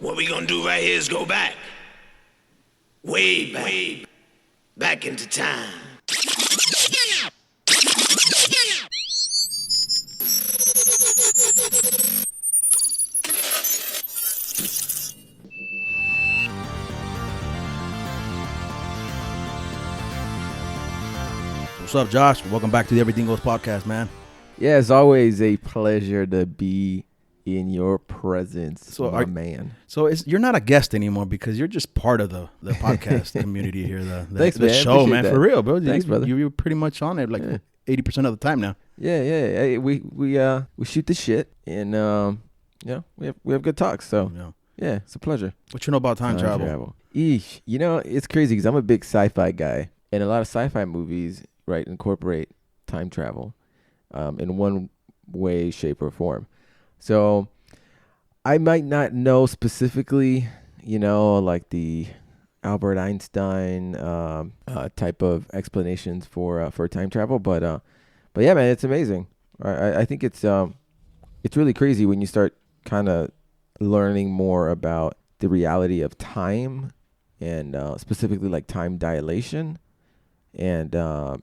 What we gonna do right here is go back. Way back into time. What's up, Josh? Welcome back to the Everything Goes podcast, man. Yeah, it's always a pleasure to be in your presence, man. So you're not a guest anymore because you're just part of the podcast community here, Thanks, the man. show, Appreciate man. that. For real, bro. Thanks, brother. You're pretty much on it 80% of the time now. Yeah. We shoot the shit, and we have good talks. So yeah, it's a pleasure. What you know about time travel? Eesh, it's crazy because I'm a big sci-fi guy, and a lot of sci-fi movies, right, incorporate time travel, in one way, shape, or form. So I might not know specifically, like the Albert Einstein type of explanations for time travel, but yeah, man, it's amazing. I think it's really crazy when you start kind of learning more about the reality of time and specifically like time dilation and how.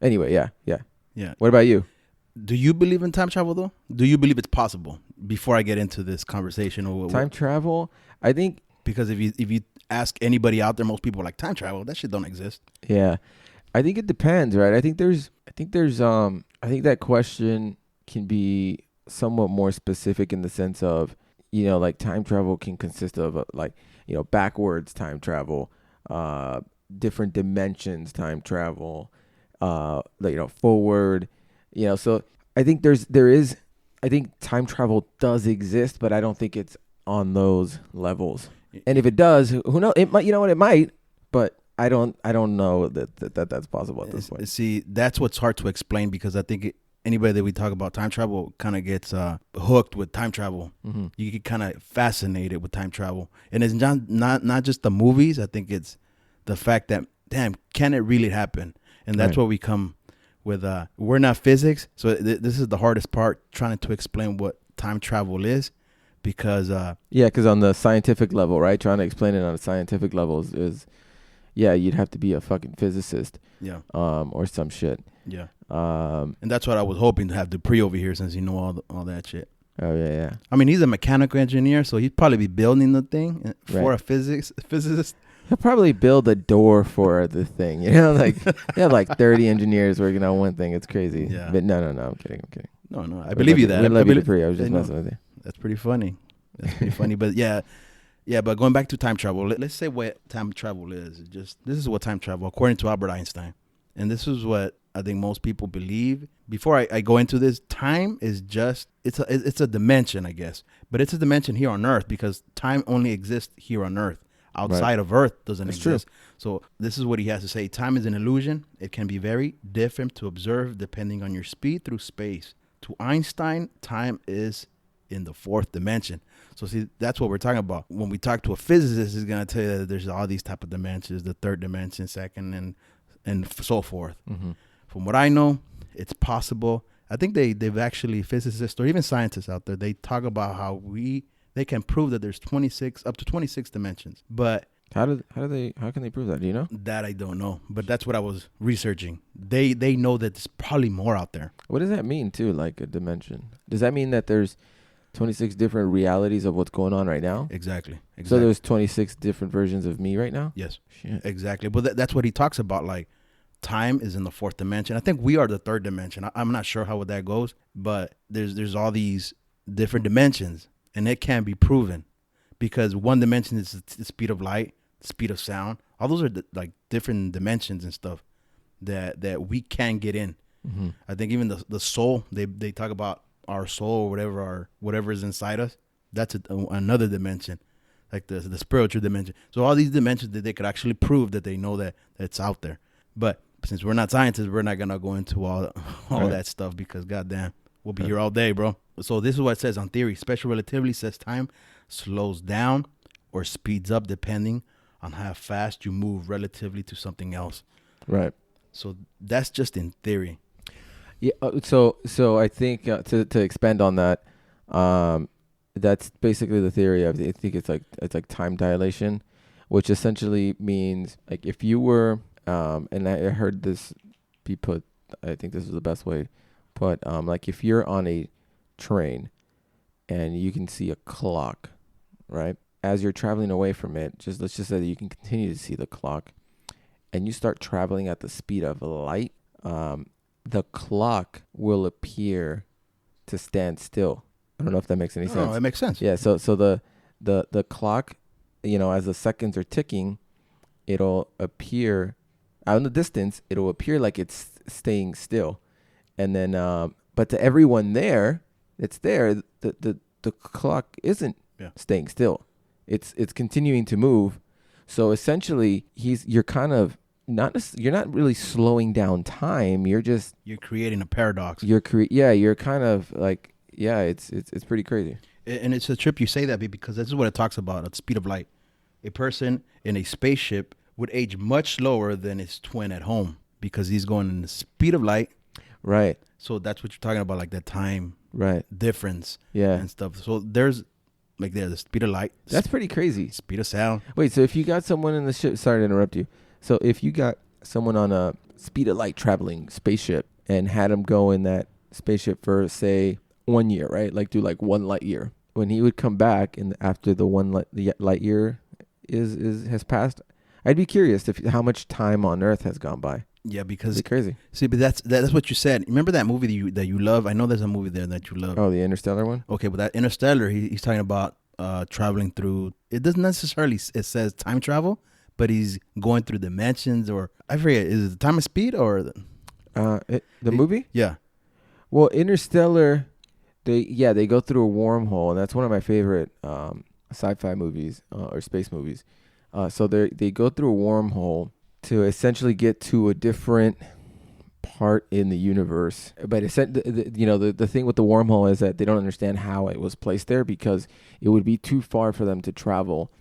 Anyway, yeah. What about you? Do you believe in time travel, though? Do you believe it's possible? Before I get into this conversation, Time travel, I think, because if you ask anybody out there, most people are like, time travel, that shit don't exist. yeah, I think it depends, right? I think that question can be somewhat more specific in the sense of, like time travel can consist of backwards time travel, different dimensions time travel, forward. So I think I think time travel does exist, but I don't think it's on those levels. And if it does, who knows? It might, it might, but I don't know that's possible at this point. See, that's what's hard to explain because I think anybody that we talk about time travel kind of gets hooked with time travel. Mm-hmm. You get kind of fascinated with time travel, and it's not just the movies. I think it's the fact that, damn, can it really happen? And that's what we come with. We're not physics, so this is the hardest part, trying to explain what time travel is, because because on the scientific level, right, trying to explain it on a scientific level is you'd have to be a fucking physicist, or some shit, and that's what I was hoping to have Dupree over here, since all that shit. Oh yeah. I mean, he's a mechanical engineer, so he'd probably be building the thing for a physicist. He'll probably build a door for the thing, like they have like 30 engineers working on one thing. It's crazy. Yeah. But no, I'm kidding. No, I believe you that. We love you, Dupree. I was just messing with you. That's pretty funny. But but going back to time travel, let's say what time travel is. This is what time travel, according to Albert Einstein, and this is what I think most people believe. Before I go into this, time is just it's a dimension, I guess, but it's a dimension here on Earth because time only exists here on Earth. Outside of Earth doesn't exist. True. So this is what he has to say. Time is an illusion. It can be very different to observe depending on your speed through space. To Einstein, time is in the fourth dimension. So see, that's what we're talking about. When we talk to a physicist, he's going to tell you that there's all these type of dimensions, the third dimension, second, and so forth. Mm-hmm. From what I know, it's possible. I think they've actually, physicists or even scientists out there, they talk about how they can prove that there's up to 26 dimensions. But how can they prove that? Do you know? That I don't know. But that's what I was researching. They know that there's probably more out there. What does that mean too, like a dimension? Does that mean that there's 26 different realities of what's going on right now? Exactly. So there's 26 different versions of me right now? Yes. Shit. Exactly. But that's what he talks about, like time is in the fourth dimension. I think we are the third dimension. I'm not sure how that goes, but there's all these different dimensions. And it can be proven because one dimension is the speed of light, the speed of sound. All those are like different dimensions and stuff that we can get in. Mm-hmm. I think even the soul, they talk about our soul or whatever is inside us. That's another dimension, like the spiritual dimension. So all these dimensions that they could actually prove that they know that it's out there. But since we're not scientists, we're not gonna go into all that stuff because goddamn, we'll be here all day, bro. So this is what it says on theory. Special relativity says time slows down or speeds up depending on how fast you move relatively to something else. Right. So that's just in theory. Yeah. So I think to expand on that, that's basically the theory of. I think it's like time dilation, which essentially means like if you were, and I heard this be put. I think this is the best way put. Like if you're on a train and you can see a clock, right? As you're traveling away from it, let's just say that you can continue to see the clock, and you start traveling at the speed of light. The clock will appear to stand still. I don't know if that makes any sense. No, it makes sense. Yeah. So the clock, as the seconds are ticking, it'll appear out in the distance. It'll appear like it's staying still, and then but to everyone that's there, the clock isn't staying still. It's continuing to move. So essentially, you're not really slowing down time. You're creating a paradox. You're kind of like it's pretty crazy. And it's a trip you say that because this is what it talks about at the speed of light. A person in a spaceship would age much slower than his twin at home because he's going in the speed of light. Right. So that's what you're talking about, like that time difference Yeah. and stuff. So there's the speed of light. That's pretty crazy. Speed of sound. Wait, so if you got someone in the ship, sorry to interrupt you. So if you got someone on a speed of light traveling spaceship and had him go in that spaceship for, say, 1 year, right? Like do like 1 light year. When he would come back and after the light year has passed, I'd be curious how much time on Earth has gone by. Yeah, because it's crazy. See, but that's what you said. Remember that movie that you love? I know there's a movie there that you love. Oh, the Interstellar one? Okay, but that Interstellar, he's talking about traveling through. It doesn't necessarily it says time travel, but he's going through dimensions or I forget. Is it the time of speed or the movie? Yeah. Well, Interstellar, they go through a wormhole, and that's one of my favorite sci-fi movies or space movies. So they go through a wormhole to essentially get to a different part in the universe. But the thing with the wormhole is that they don't understand how it was placed there because it would be too far for them to travel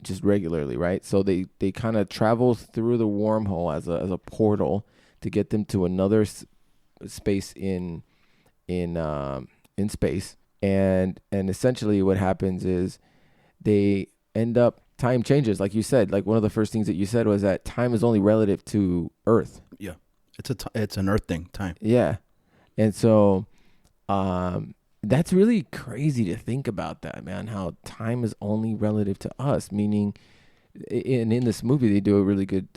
just regularly, right? So they kind of travel through the wormhole as a portal to get them to another space in space. And essentially what happens is they end up, time changes, like you said. Like one of the first things that you said was that time is only relative to Earth. Yeah, it's an Earth thing, time. Yeah, and so that's really crazy to think about that, man. How time is only relative to us, meaning, in this movie they do a really good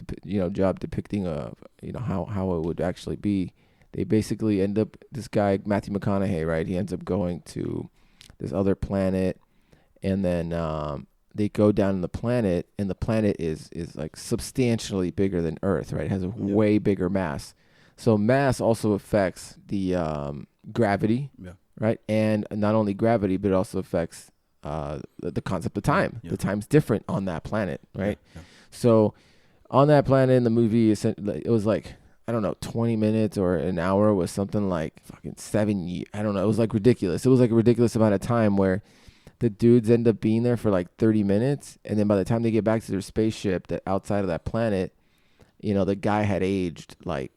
job depicting how it would actually be. They basically end up, this guy Matthew McConaughey, right? He ends up going to this other planet, and then they go down on the planet, and the planet is like substantially bigger than Earth, right? It has a way bigger mass. So mass also affects the gravity, right? And not only gravity, but it also affects the concept of time. The time's different on that planet, right? Yeah. So on that planet in the movie, it was like, I don't know, 20 minutes or an hour was something like fucking 7 years. I don't know. It was like ridiculous. It was like a ridiculous amount of time where the dudes end up being there for like 30 minutes. And then by the time they get back to their spaceship that outside of that planet, the guy had aged like,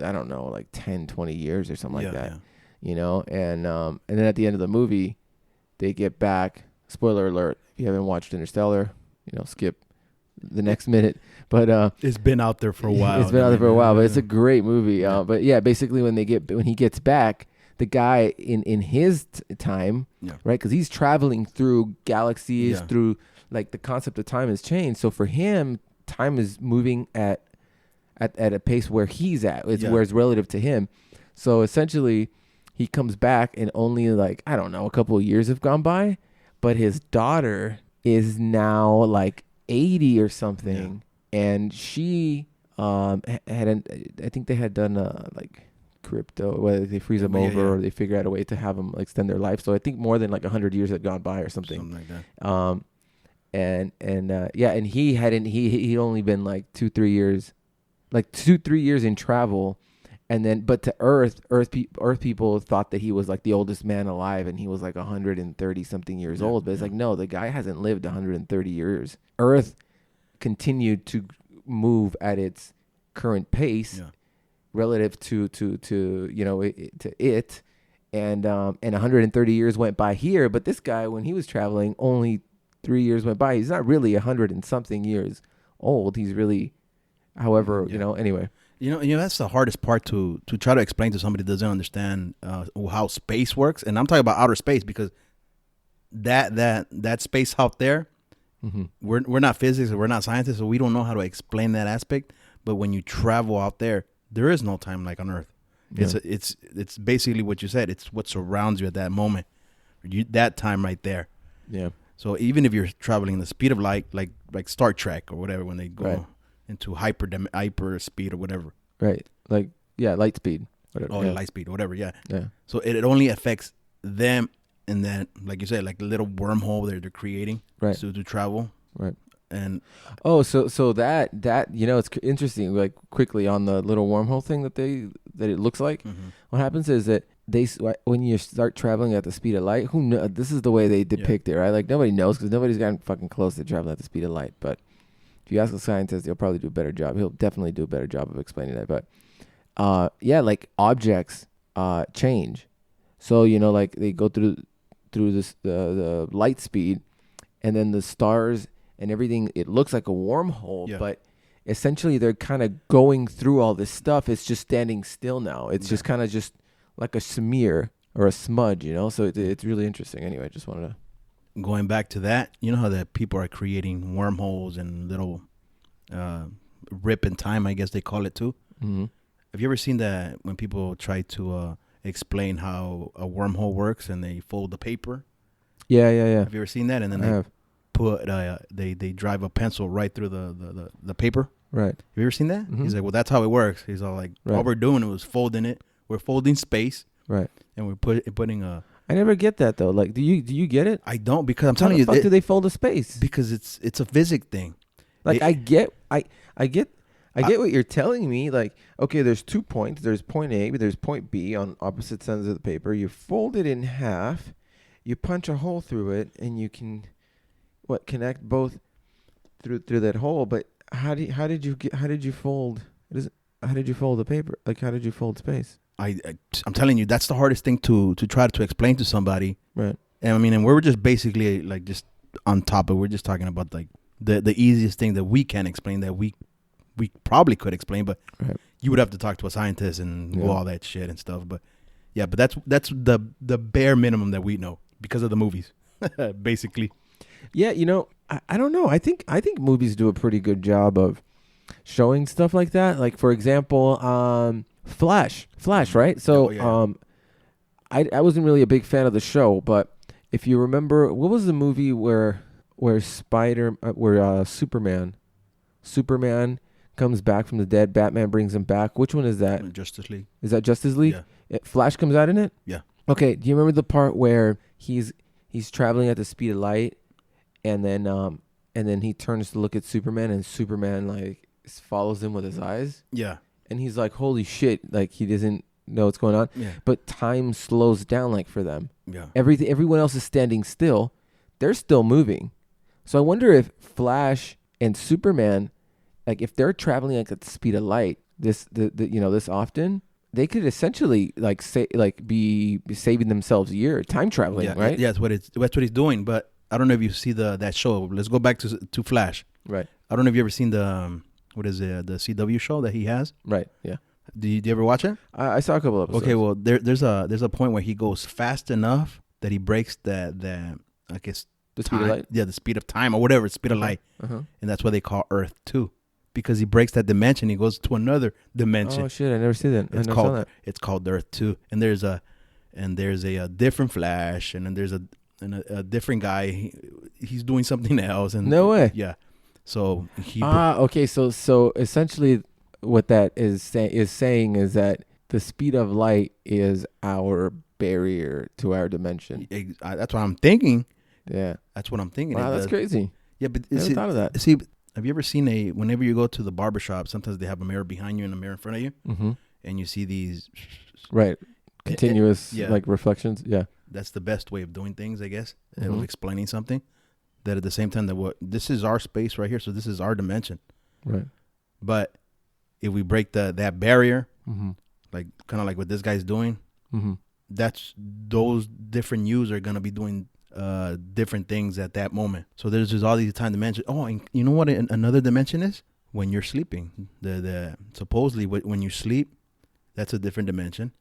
I don't know, like 10, 20 years or something like that, and then at the end of the movie, they get back. Spoiler alert. If you haven't watched Interstellar, skip the next minute, but it's been out there for a while. It's been out there for a while, but it's a great movie. But yeah, basically when he gets back, the guy in his time, right? Because he's traveling through galaxies, through like the concept of time has changed. So for him, time is moving at a pace where he's at. Where it's relative to him. So essentially, he comes back and only like, I don't know, a couple of years have gone by, but his daughter is now like 80 or something, and she I think they had done like crypto, whether they freeze them over or they figure out a way to have them extend their life. So I think more than like 100 years had gone by or something like that. And he'd only been like 2-3 years, like 2-3 years in travel. And then, but to Earth people thought that he was like the oldest man alive, and he was like 130 something years old. But it's like, no, the guy hasn't lived 130 years. Earth continued to move at its current pace relative to it, and 130 years went by here. But this guy, when he was traveling, only 3 years went by. He's not really 100 and something years old. He's really, however, anyway. That's the hardest part to try to explain to somebody that doesn't understand how space works. And I'm talking about outer space because that space out there, we're not physics or we're not scientists, so we don't know how to explain that aspect. But when you travel out there is no time like on Earth. Yeah. It's basically what you said. It's what surrounds you at that moment. That time right there. Yeah. So even if you're traveling the speed of light, like Star Trek or whatever, when they go into hyper speed or whatever. Right. Like, yeah, light speed. Whatever. Oh, light speed or whatever, yeah. Yeah. So it only affects them and then, like you said, like the little wormhole they're creating to travel. Right. And so that it's interesting. Like quickly on the little wormhole thing that it looks like. What happens is that when you start traveling at the speed of light, who knows? This is the way they depict it, right? Like nobody knows because nobody's gotten fucking close to traveling at the speed of light. But if you ask a scientist, he'll probably do a better job. He'll definitely do a better job of explaining that. But like objects change. So like they go through this the light speed, and then the stars and everything, it looks like a wormhole, but essentially they're kind of going through all this stuff. It's just standing still now. It's just kind of just like a smear or a smudge, So it's really interesting. Anyway, I just wanted to. Going back to that, you know how that people are creating wormholes and little rip in time, I guess they call it too. Mm-hmm. Have you ever seen that when people try to explain how a wormhole works and they fold the paper? Yeah. Have you ever seen that? And then they drive a pencil right through the paper. Right. Have you ever seen that? Mm-hmm. He's like, well, that's how it works. He's all like, all we're doing was folding it. We're folding space. Right. And we're putting a. I never get that though. Like, do you get it? I don't, because I'm telling you, how the fuck do they fold a space? Because it's a physics thing. Like I get what you're telling me. Like, okay, there's 2 points. There's point A, but there's point B on opposite ends of the paper. You fold it in half, you punch a hole through it, and you can connect both through that hole. But how did you fold the paper? Like, how did you fold space? I'm telling you, that's the hardest thing to try to explain to somebody. Right. And I mean, and we're just basically like just on top of. We're just talking about like the easiest thing that we can explain, that we probably could explain, but you would have to talk to a scientist and do all that shit and stuff. But yeah, but that's the bare minimum that we know because of the movies, basically. Yeah, I don't know. I think movies do a pretty good job of showing stuff like that. Like, for example, Flash, right? So I wasn't really a big fan of the show, but if you remember, what was the movie where Superman comes back from the dead, Batman brings him back? Which one is that? Justice League. Is that Justice League? Yeah. Flash comes out in it? Yeah. Okay, do you remember the part where he's traveling at the speed of light, and then he turns to look at Superman, and Superman like follows him with his eyes? Yeah. And he's like, holy shit, like he doesn't know what's going on. Yeah. But time slows down like for them. Yeah. Everyone else is standing still. They're still moving. So I wonder if Flash and Superman, like if they're traveling like at the speed of light, this often, they could essentially be saving themselves a year, time traveling, right? Yeah, that's what he's doing. But I don't know if you see that show. Let's go back to Flash. Right. I don't know if you ever seen the the CW show that he has. Right. Yeah. Do you ever watch it? I saw a couple episodes. Okay. Well, there's a point where he goes fast enough that he breaks the I guess the speed of light. Yeah, the speed of time or whatever, speed of light, and that's what they call Earth 2, because he breaks that dimension. He goes to another dimension. Oh shit! I never see that. It's called Earth 2, and there's a different Flash, and then there's a different guy. He's doing something else. And no way. Yeah. So okay. So essentially, what that is saying is that the speed of light is our barrier to our dimension. That's what I'm thinking. Yeah, that's what I'm thinking. Wow, that's crazy. Yeah, but I never thought of that. See, have you ever seen whenever you go to the barbershop, sometimes they have a mirror behind you and a mirror in front of you, and you see these continuous like reflections. Yeah, that's the best way of doing things, I guess. Of explaining something. That at the same time this is our space right here, so this is our dimension. Right. But if we break that barrier, like kind of like what this guy's doing, those different yous are gonna be doing different things at that moment. So there's just all these time dimensions. Oh, and you know what? Another dimension is when you're sleeping. The supposedly when you sleep, that's a different dimension.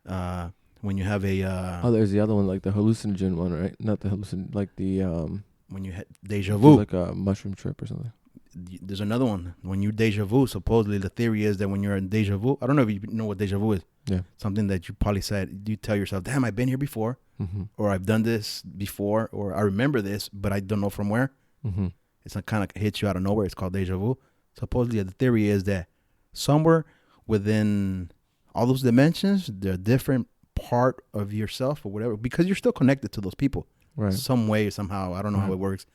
When you have a there's the other one, like the hallucinogen one, right? Not the hallucin, like the when you had deja vu, like a mushroom trip or something. There's another one when you deja vu. Supposedly the theory is that when you're in deja vu, I don't know if you know what deja vu is. Yeah. Something that you probably said, you tell yourself, damn, I've been here before, or I've done this before, or I remember this, but I don't know from where. It's kind of hits you out of nowhere. It's called deja vu. Supposedly the theory is that somewhere within all those dimensions, they're different part of yourself or whatever, because you're still connected to those people, right? Some way, somehow. I don't know how it works,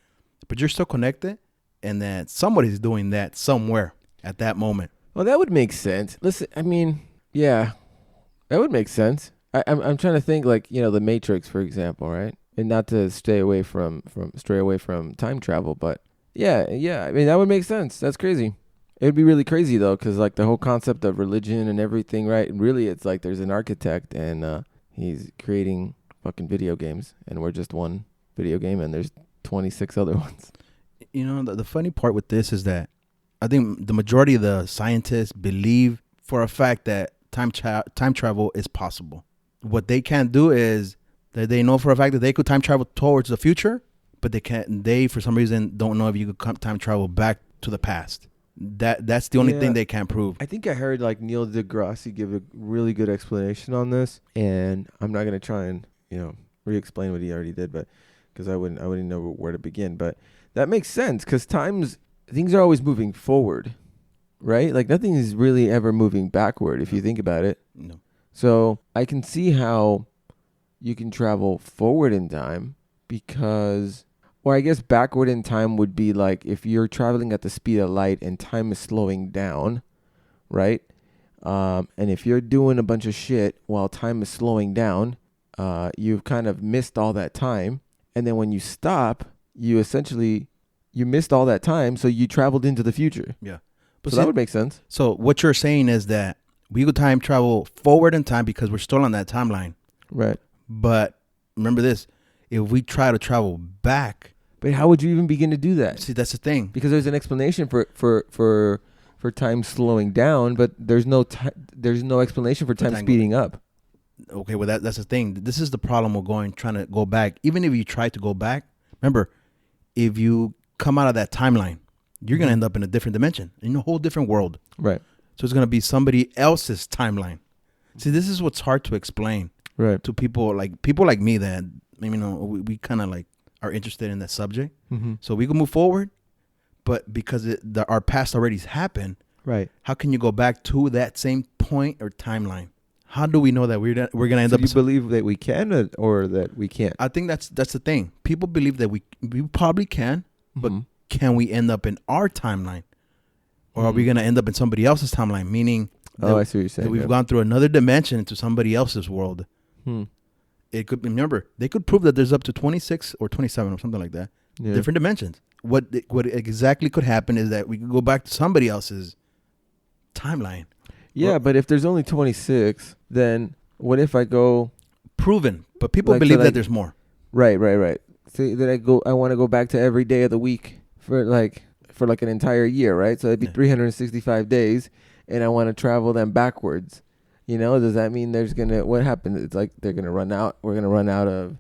but you're still connected, and that somebody's doing that somewhere at that moment. Well, that would make sense. Listen, I mean, yeah, that would make sense. I'm trying to think, like, you know, the Matrix, for example, right? And not to stray away from time travel, but yeah. I mean, that would make sense. That's crazy. It would be really crazy though, because like the whole concept of religion and everything, right? And really, it's like there's an architect and he's creating fucking video games, and we're just one video game, and there's 26 other ones. You know, the funny part with this is that I think the majority of the scientists believe for a fact that time travel is possible. What they can't do is that they know for a fact that they could time travel towards the future, but they can't. They for some reason don't know if you could time travel back to the past. That's the only thing they can't prove. I think I heard like Neil deGrasse give a really good explanation on this, and I'm not gonna try and re-explain what he already did, but because I wouldn't know where to begin. But that makes sense because things are always moving forward, right? Like nothing is really ever moving backward if you think about it. No. So I can see how you can travel forward in time because. Or I guess backward in time would be like if you're traveling at the speed of light and time is slowing down, right? And if you're doing a bunch of shit while time is slowing down, you've kind of missed all that time. And then when you stop, you missed all that time, so you traveled into the future. Yeah. But that would make sense. So what you're saying is that we could time travel forward in time because we're still on that timeline. Right. But remember this. If we try to travel back, but how would you even begin to do that? See, that's the thing. Because there's an explanation for time slowing down, but there's no explanation for time speeding up. Okay, well that's the thing. This is the problem with trying to go back. Even if you try to go back, remember, if you come out of that timeline, you're gonna end up in a different dimension, in a whole different world. Right. So it's gonna be somebody else's timeline. See, this is what's hard to explain. Right. To people like me that. We kind of like are interested in that subject, so we can move forward. But because our past already happened, right? How can you go back to that same point or timeline? How do we know that we're gonna end up? Do you believe that we can or that we can't? I think that's the thing. People believe that we probably can, but can we end up in our timeline, or are we gonna end up in somebody else's timeline? Meaning, I see what you're saying. That we've gone through another dimension into somebody else's world. It could remember they could prove that there's up to 26 or 27 or something like that, different dimensions. What exactly could happen is that we could go back to somebody else's timeline. Yeah, but if there's only 26, then what if I go proven? But people believe that there's more. Right. Say that I want to go back to every day of the week for an entire year, right? So it'd be 365 days, and I want to travel them backwards. Does that mean what happens? It's like they're going to run out. We're going to run out of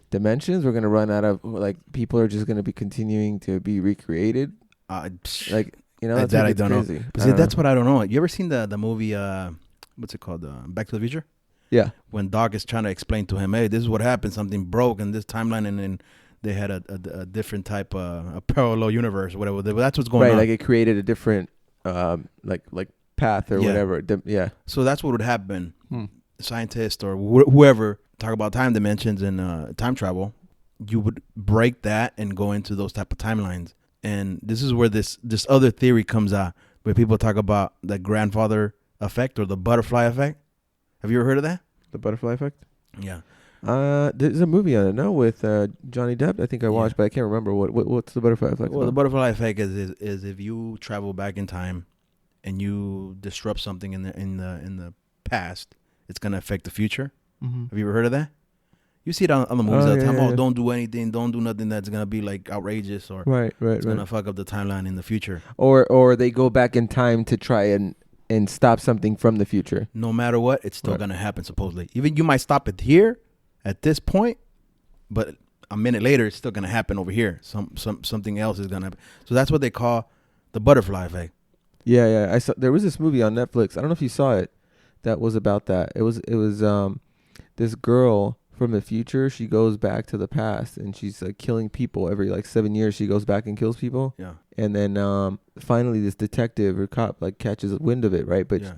dimensions. We're going to run out of, like, people are just going to be continuing to be recreated. That's that I don't know. But see, that's what I don't know. You ever seen the movie, what's it called? Back to the Future? Yeah. When Doc is trying to explain to him, hey, this is what happened. Something broke in this timeline, and then they had a different type of a parallel universe or whatever. That's what's going on. Right, like it created a different, like path or whatever. So that's what would happen. Scientists or whoever talk about time dimensions and time travel, you would break that and go into those type of timelines. And this is where this other theory comes out, where people talk about the grandfather effect or the butterfly effect. Have you ever heard of that? The butterfly effect? Yeah. There's a movie on it, no, with Johnny Depp. I think I watched, but I can't remember what's the butterfly effect. Well, the butterfly effect is if you travel back in time and you disrupt something in the past, it's going to affect the future. Mm-hmm. Have you ever heard of that? You see it on the movies all the time. Yeah. Oh, don't do anything. Don't do nothing that's gonna be like outrageous or Right. it's gonna fuck up the timeline in the future. Or they go back in time to try and stop something from the future. No matter what, it's still Right. gonna happen. Supposedly, even you might stop it here at this point, but a minute later, it's still gonna happen over here. Something else is gonna happen. So that's what they call the butterfly effect. Yeah. I saw there was this movie on Netflix. I don't know if you saw it. That was about that. It was this girl from the future. She goes back to the past and she's like killing people every like 7 years. She goes back and kills people. Yeah. And then finally this detective or cop like catches wind of it, right? But Yeah.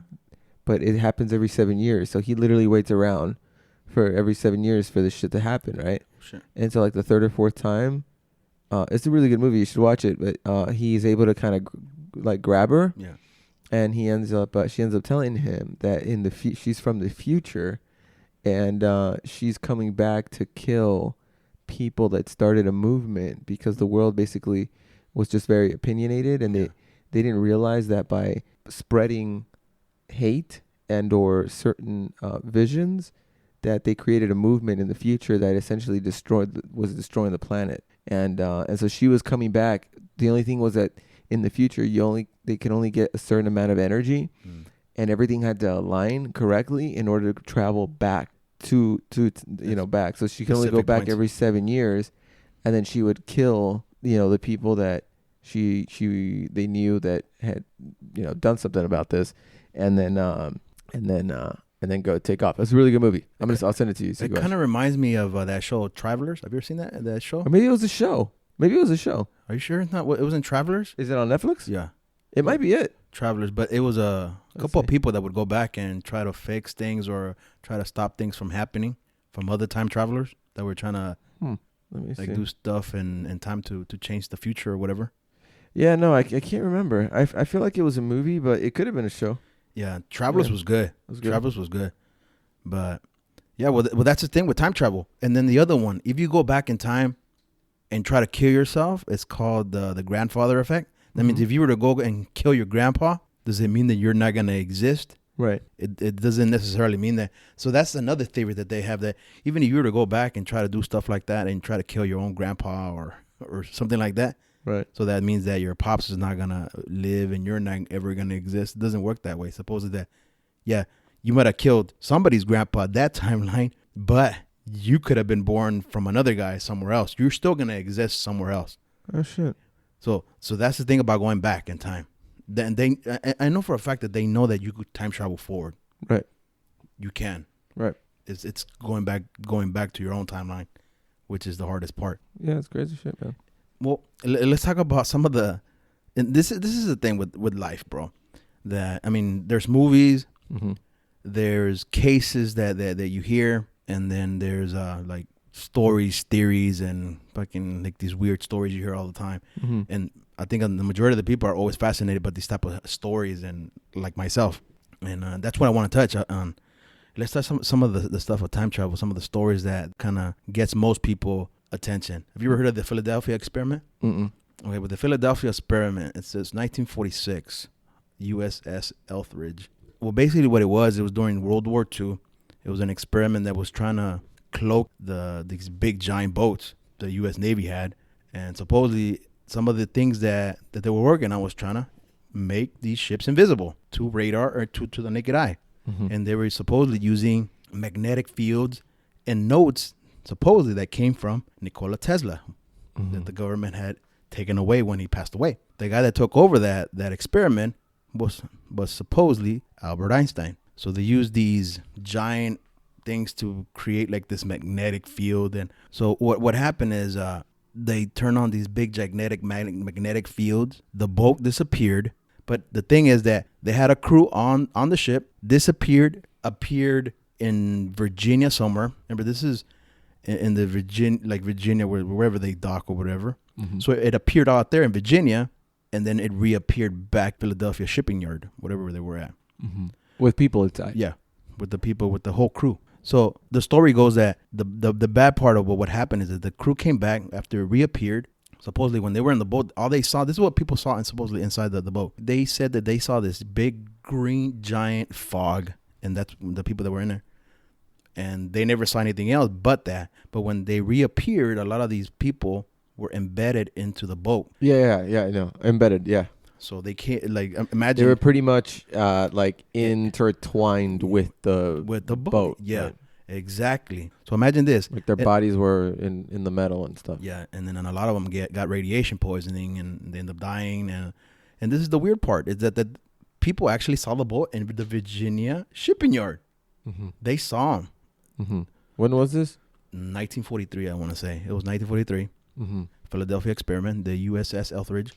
but it happens every 7 years. So he literally waits around for every 7 years for this shit to happen, right? Shit. And so like the third or fourth time, it's a really good movie. You should watch it. But he's able to kind of like grab her. Yeah. And she ends up telling him that she's from the future, and she's coming back to kill people that started a movement because the world basically was just very opinionated, and they didn't realize that by spreading hate and or certain visions, that they created a movement in the future that essentially was destroying the planet, and so she was coming back. The only thing was that in the future they can only get a certain amount of energy, and everything had to align correctly in order to travel back to back. So she can only go Specific back points. every 7 years, and then she would kill the people that they knew that had done something about this, and then go take off. It's a really good movie. I'll send it to you. So It kind of reminds me of that show Travelers. Have you ever seen that show? or maybe it was a show. Are you sure it's not? It was in Travelers. Is it on Netflix? Yeah. It might be it. Travelers, but it was a Let's couple of see. people that would go back and try to fix things or try to stop things from happening from other time travelers that were trying to Let me like see. do stuff in time to change the future or whatever. Yeah, no, I can't remember. I feel like it was a movie, but it could have been a show. Yeah, Travelers Yeah. was good. It was good. Travelers was good, but yeah, well, that's the thing with time travel. And then the other one, if you go back in time and try to kill yourself, it's called the grandfather effect. That means Mhm. if you were to go and kill your grandpa, does it mean that you're not gonna exist? Right. It doesn't necessarily mean that. So that's another theory that they have, that even if you were to go back and try to do stuff like that and try to kill your own grandpa or something like that, Right. so that means that your pops is not gonna live and you're not ever gonna exist. It doesn't work that way. Supposedly that, yeah, you might have killed somebody's grandpa at that timeline, but you could have been born from another guy somewhere else. You're still gonna exist somewhere else. Oh shit. So that's the thing about going back in time. Then I know for a fact that they know that you could time travel forward. Right. You can. Right. It's going back to your own timeline, which is the hardest part. Yeah, it's crazy shit, man. Well, let's talk about some of the. And this is the thing with life, bro. That I mean, there's movies, Mm-hmm. there's cases that you hear, and then there's like stories, theories, and fucking like these weird stories you hear all the time. Mm-hmm. And I think the majority of the people are always fascinated by these type of stories, and like myself, and that's what I want to touch on. Let's touch some of the stuff of time travel, some of the stories that kind of gets most people attention. Have you ever heard of the Philadelphia experiment? Mm-mm. Okay, with the Philadelphia experiment, it says 1946, USS Eldridge. Well, basically what it was during World War II. It was an experiment that was trying to cloak these big giant boats the U.S. Navy had, and supposedly some of the things that they were working on was trying to make these ships invisible to radar or to the naked eye. Mm-hmm. And they were supposedly using magnetic fields and notes supposedly that came from Nikola Tesla, Mm-hmm. that the government had taken away when he passed away. The guy that took over that experiment was supposedly Albert Einstein. So they used these giant things to create like this magnetic field. And so what happened is they turned on these big gigantic magnetic fields. The boat disappeared. But the thing is that they had a crew on the ship, appeared in Virginia somewhere. Remember, this is in the Virginia, wherever they dock or whatever. Mm-hmm. So it appeared out there in Virginia, and then it reappeared back Philadelphia shipping yard, whatever they were at. Mm-hmm. With people inside. Yeah, with the people, with the whole crew. So the story goes that the bad part of what happened is that the crew came back after it reappeared. Supposedly when they were in the boat, all they saw, this is what people saw and supposedly inside the boat. They said that they saw this big green giant fog, and that's the people that were in there. and they never saw anything else but that. But when they reappeared, a lot of these people were embedded into the boat. Yeah, I know. Embedded, yeah. So they can't, like, They imagine were pretty much like intertwined with the boat. Yeah, right? exactly. So imagine this. Like their bodies were in the metal and stuff. Yeah, and then a lot of them got radiation poisoning, and they end up dying. And this is the weird part, is that people actually saw the boat in the Virginia shipping yard. Mm-hmm. They saw him. Mm-hmm. When was this? 1943, I want to say. It was 1943. Mm-hmm. Philadelphia experiment, the USS Eldridge.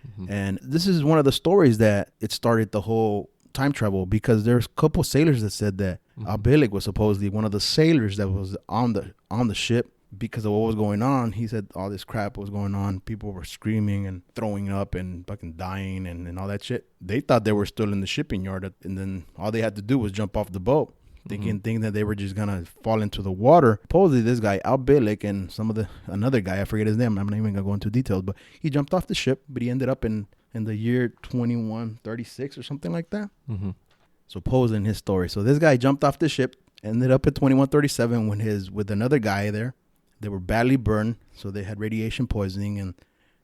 Mm-hmm. And this is one of the stories that it started the whole time travel, because there's a couple sailors that said that Albilik was supposedly one of the sailors that was on the ship. Because of what was going on, he said all this crap was going on. People were screaming and throwing up and fucking dying and all that shit. They thought they were still in the shipping yard, and then all they had to do was jump off the boat, thinking that they were just gonna fall into the water. Supposedly this guy Al Bilik and another guy, I forget his name, I'm not even gonna go into details, but he jumped off the ship, but he ended up in the year 2136 or something like that. Mm-hmm. Supposing his story. So this guy jumped off the ship, ended up at 2137 with another guy there. They were badly burned, so they had radiation poisoning,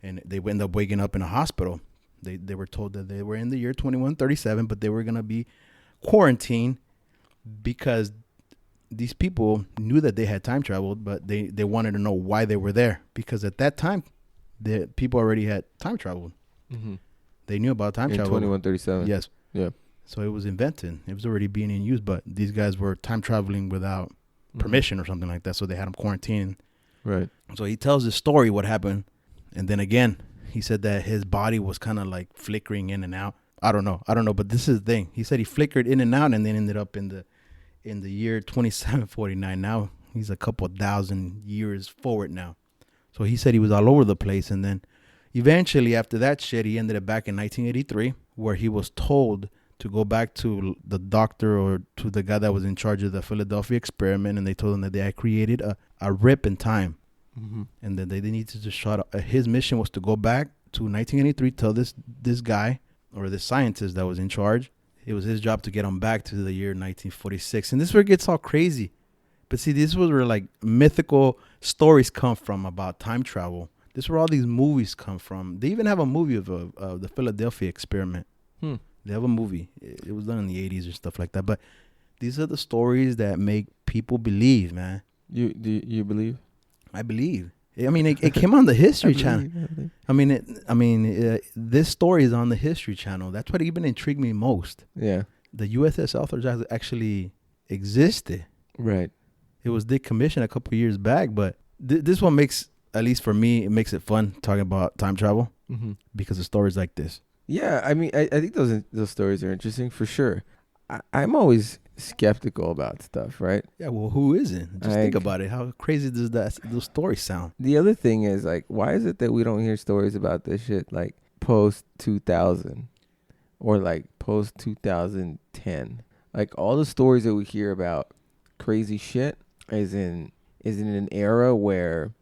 and they ended up waking up in a hospital. They were told that they were in the year 2137, but they were gonna be quarantined, because these people knew that they had time traveled, but they wanted to know why they were there, because at that time, the people already had time traveled. Mm-hmm. They knew about time travel. 2137. Yes. Yeah. So it was invented. It was already being in use, but these guys were time traveling without permission or something like that. So they had them quarantined. Right. So he tells his story, what happened. And then again, he said that his body was kind of like flickering in and out. I don't know. But this is the thing. He said he flickered in and out, and then ended up in the year 2749. Now he's a couple thousand years forward now. So he said he was all over the place. And then eventually after that shit, he ended up back in 1983, where he was told to go back to the doctor or to the guy that was in charge of the Philadelphia experiment, and they told him that they had created a rip in time, and that they needed to shut up. His mission was to go back to 1983, tell this guy or this scientist that was in charge, it was his job to get him back to the year 1946. And this is where it gets all crazy. But see, this was where like mythical stories come from about time travel. This is where all these movies come from. They even have a movie of the Philadelphia experiment. They have a movie. It was done in the 80s or stuff like that. But these are the stories that make people believe, man. You believe? I believe. I mean, it came on the History Channel. This story is on the History Channel. That's what even intrigued me most. Yeah. The USS Eldridge actually existed. Right. It was decommissioned a couple of years back, but this one makes, at least for me, it makes it fun talking about time travel because of stories like this. Yeah, I mean, I think those stories are interesting for sure. I'm always skeptical about stuff, right? Yeah, well, who isn't? Just think about it. How crazy does those stories sound? The other thing is, like, why is it that we don't hear stories about this shit like post 2000 or like post 2010? Like all the stories that we hear about crazy shit is in an era where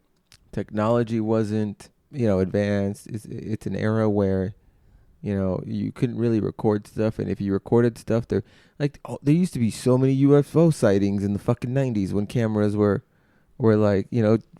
technology wasn't, advanced. It's an era where you couldn't really record stuff, and if you recorded stuff, there used to be so many UFO sightings in the fucking 90s when cameras were like,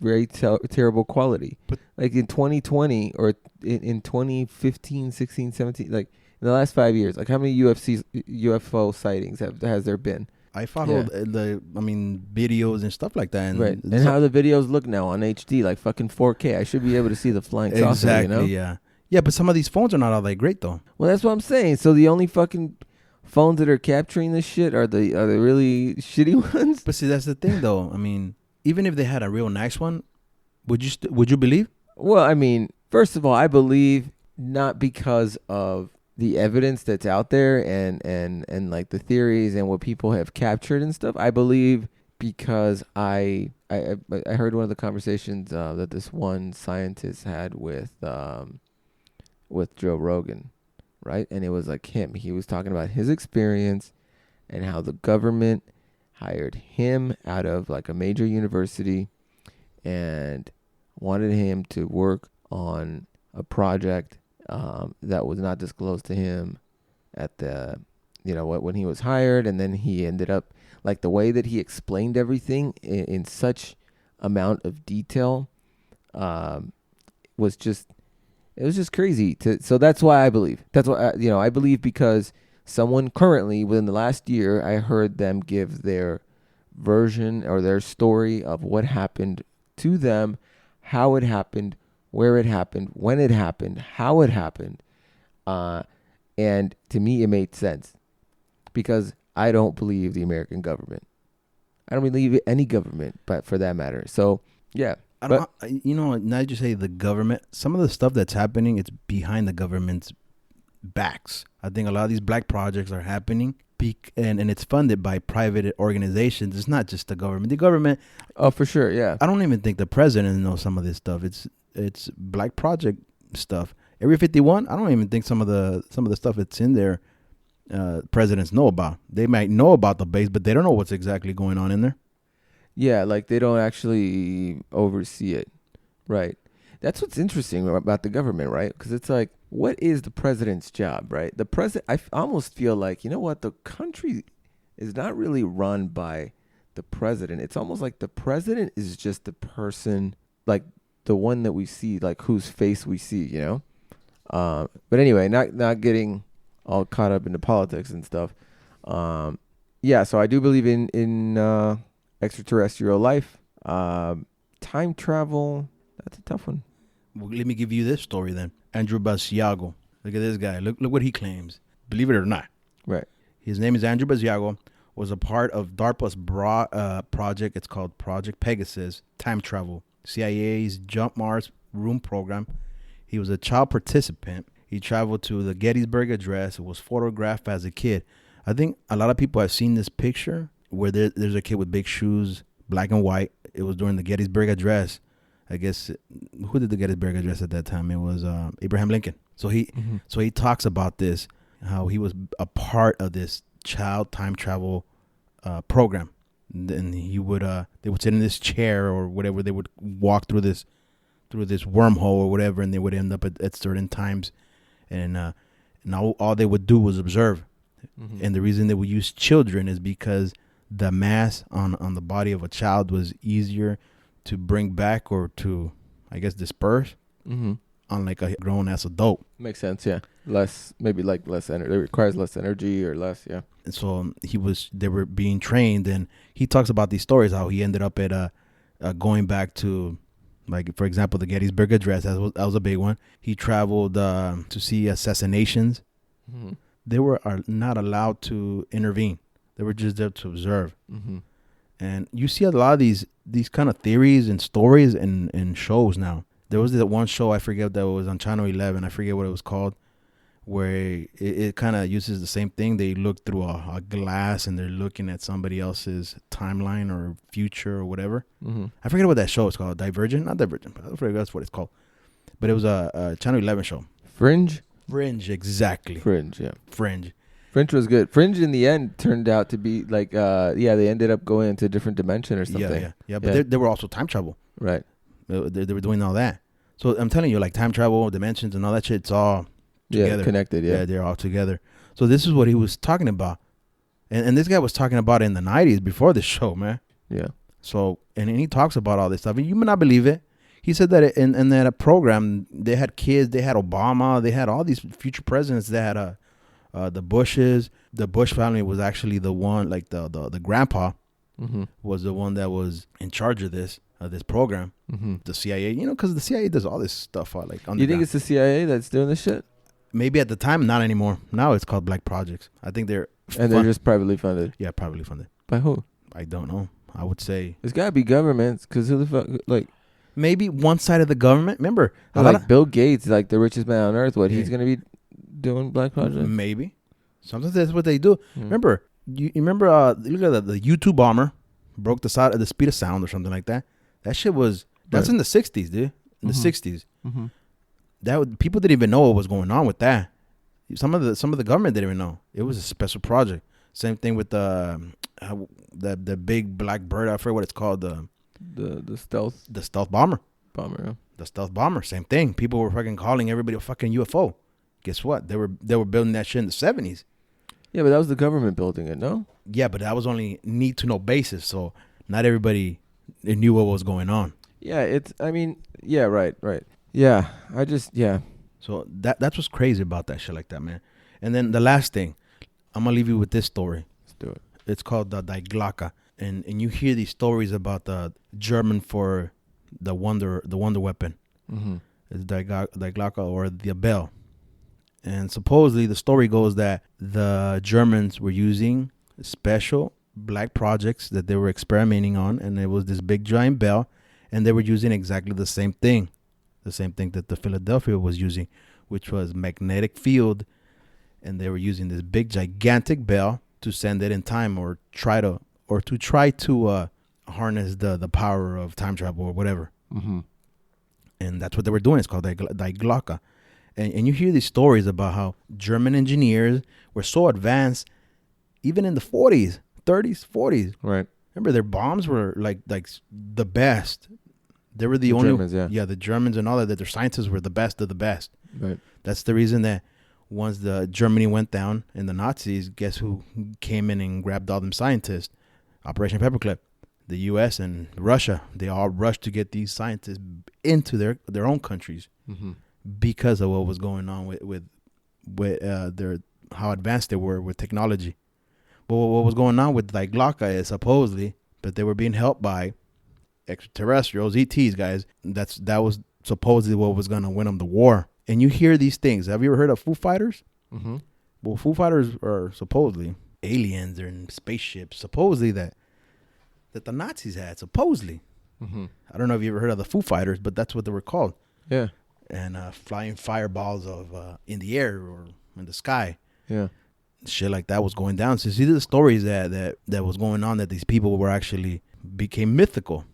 very terrible quality. But like in 2020 or in 2015, 16, 17, like in the last 5 years, like how many UFO sightings has there been? I followed videos and stuff like that. And how the videos look now on HD, like fucking 4K. I should be able to see the flying saucer, Exactly, yeah. Yeah, but some of these phones are not all that great, though. Well, that's what I'm saying. So the only fucking phones that are capturing this shit are the really shitty ones. But see, that's the thing, though. I mean, even if they had a real nice one, would you believe? Well, I mean, first of all, I believe not because of the evidence that's out there and like the theories and what people have captured and stuff. I believe because I heard one of the conversations that this one scientist had with Joe Rogan, right? And it was like him. He was talking about his experience and how the government hired him out of like a major university and wanted him to work on a project that was not disclosed to him at the when he was hired, and then he ended up like the way that he explained everything in such amount of detail was just crazy. So that's why I believe. That's why I believe, because someone currently within the last year, I heard them give their version or their story of what happened to them, how it happened, where it happened, when it happened, how it happened. And to me, it made sense, because I don't believe the American government. I don't believe any government, but for that matter. So, yeah. Now that you say the government, some of the stuff that's happening, it's behind the government's backs. I think a lot of these black projects are happening, and it's funded by private organizations. It's not just the government. The government, oh, for sure, yeah. I don't even think the president knows some of this stuff. It's black project stuff. Area 51, I don't even think some of the stuff that's in there, presidents know about. They might know about the base, but they don't know what's exactly going on in there. Yeah, like they don't actually oversee it, right? That's what's interesting about the government, right? Because it's like, what is the president's job, right? The president, I almost feel like, you know what, the country is not really run by the president. It's almost like the president is just the person, like the one that we see, like whose face we see, you know? But anyway, not getting all caught up into politics and stuff. Yeah, so I do believe in extraterrestrial life. Time travel, that's a tough one. Well, let me give you this story then. Andrew Basiago. Look at this guy. Look what he claims. Believe it or not. Right. His name is Andrew Basiago. Was a part of DARPA's project. It's called Project Pegasus. Time travel. CIA's Jump Mars Room program. He was a child participant. He traveled to the Gettysburg Address. It was photographed as a kid. I think a lot of people have seen this picture where there's a kid with big shoes, black and white. It was during the Gettysburg Address. I guess, who did the Gettysburg Address at that time? It was Abraham Lincoln. So he talks about this, how he was a part of this child time travel program. And they would sit in this chair or whatever. They would walk through this wormhole or whatever, and they would end up at certain times. And all they would do was observe. Mm-hmm. And the reason they would use children is because the mass on the body of a child was easier to bring back or to, I guess, disperse, unlike a grown-ass adult. Makes sense, yeah. Less energy. It requires less energy or less, yeah. And so they were being trained, and he talks about these stories, how he ended up at going back to, like, for example, the Gettysburg Address. That was a big one. He traveled to see assassinations. Mm-hmm. They were not allowed to intervene. They were just there to observe. Mm-hmm. And you see a lot of these kind of theories and stories in shows now. There was that one show, I forget, that was on Channel 11. I forget what it was called, where it kind of uses the same thing. They look through a glass and they're looking at somebody else's timeline or future or whatever. Mm-hmm. I forget what that show is called. Divergent? Not Divergent, but I forget that's what it's called. But it was a Channel 11 show. Fringe, exactly. Fringe, yeah. Fringe was good. Fringe in the end turned out to be like, they ended up going into a different dimension or something. Yeah. But they were also time travel. Right. They were doing all that. So I'm telling you, like time travel, dimensions, and all that shit, it's all together. Yeah, connected, yeah. Yeah, they're all together. So this is what he was talking about. And this guy was talking about it in the 90s before this show, man. Yeah. So, and he talks about all this stuff. And you may not believe it. He said that in that program, they had kids, they had Obama, they had all these future presidents. They had the Bushes. The Bush family was actually the one, like the grandpa was the one that was in charge of this program. Mm-hmm. The CIA, because the CIA does all this stuff. Like underground. You think it's the CIA that's doing this shit? Maybe at the time, not anymore. Now it's called Black Projects. I think they're just privately funded. Yeah, privately funded. By who? I don't know. I would say it's gotta be governments, because who the fuck, like. Maybe one side of the government. Remember, Bill Gates, like the richest man on earth. He's gonna be doing Black Project? Maybe. Sometimes that's what they do. Remember, you remember? Look at the U-2 bomber broke the speed of sound or something like that. That shit was that's in the 60s, dude. In the 60s, people didn't even know what was going on with that. Some of the government didn't even know. It was a special project. Same thing with the big black bird. I forget what it's called. The stealth bomber. Yeah. The stealth bomber. Same thing. People were fucking calling everybody a fucking UFO. Guess what? They were building that shit in the 70s. Yeah, but that was the government building it, no? Yeah, but that was only need to know basis, so not everybody knew what was going on. Yeah, yeah, right. Yeah, yeah. So that's what's crazy about that shit like that, man. And then the last thing, I'm gonna leave you with this story. Let's do it. It's called the Die Glocke, and you hear these stories about the German for the wonder weapon. Mm-hmm. It's Die Glocke or the bell. And supposedly the story goes that the Germans were using special black projects that they were experimenting on, and it was this big giant bell, and they were using exactly the same thing that the Philadelphia was using, which was magnetic field, and they were using this big gigantic bell to send it in time or try to harness the power of time travel or whatever. Mm-hmm. And that's what they were doing. It's called Die Glocke. And you hear these stories about how German engineers were so advanced, even in the 40s, 30s, 40s. Right. Remember, their bombs were like the best. They were the only Germans, the Germans and all that their scientists were the best of the best. Right. That's the reason that once the Germany went down and the Nazis, guess who came in and grabbed all them scientists? Operation Paperclip. The U.S. and Russia, they all rushed to get these scientists into their own countries. Mm-hmm. Because of what was going on with their how advanced they were with technology. But what was going on with Die Glocke is supposedly that they were being helped by extraterrestrials, ETs, guys. That was supposedly what was going to win them the war. And you hear these things. Have you ever heard of Foo Fighters? Mm-hmm. Well, Foo Fighters are supposedly aliens or in spaceships. Supposedly that the Nazis had. Supposedly. Mm-hmm. I don't know if you ever heard of the Foo Fighters, but that's what they were called. Yeah. And flying fireballs in the air or in the sky. Yeah. Shit like that was going down. So see the stories that was going on, that these people were actually became mythical.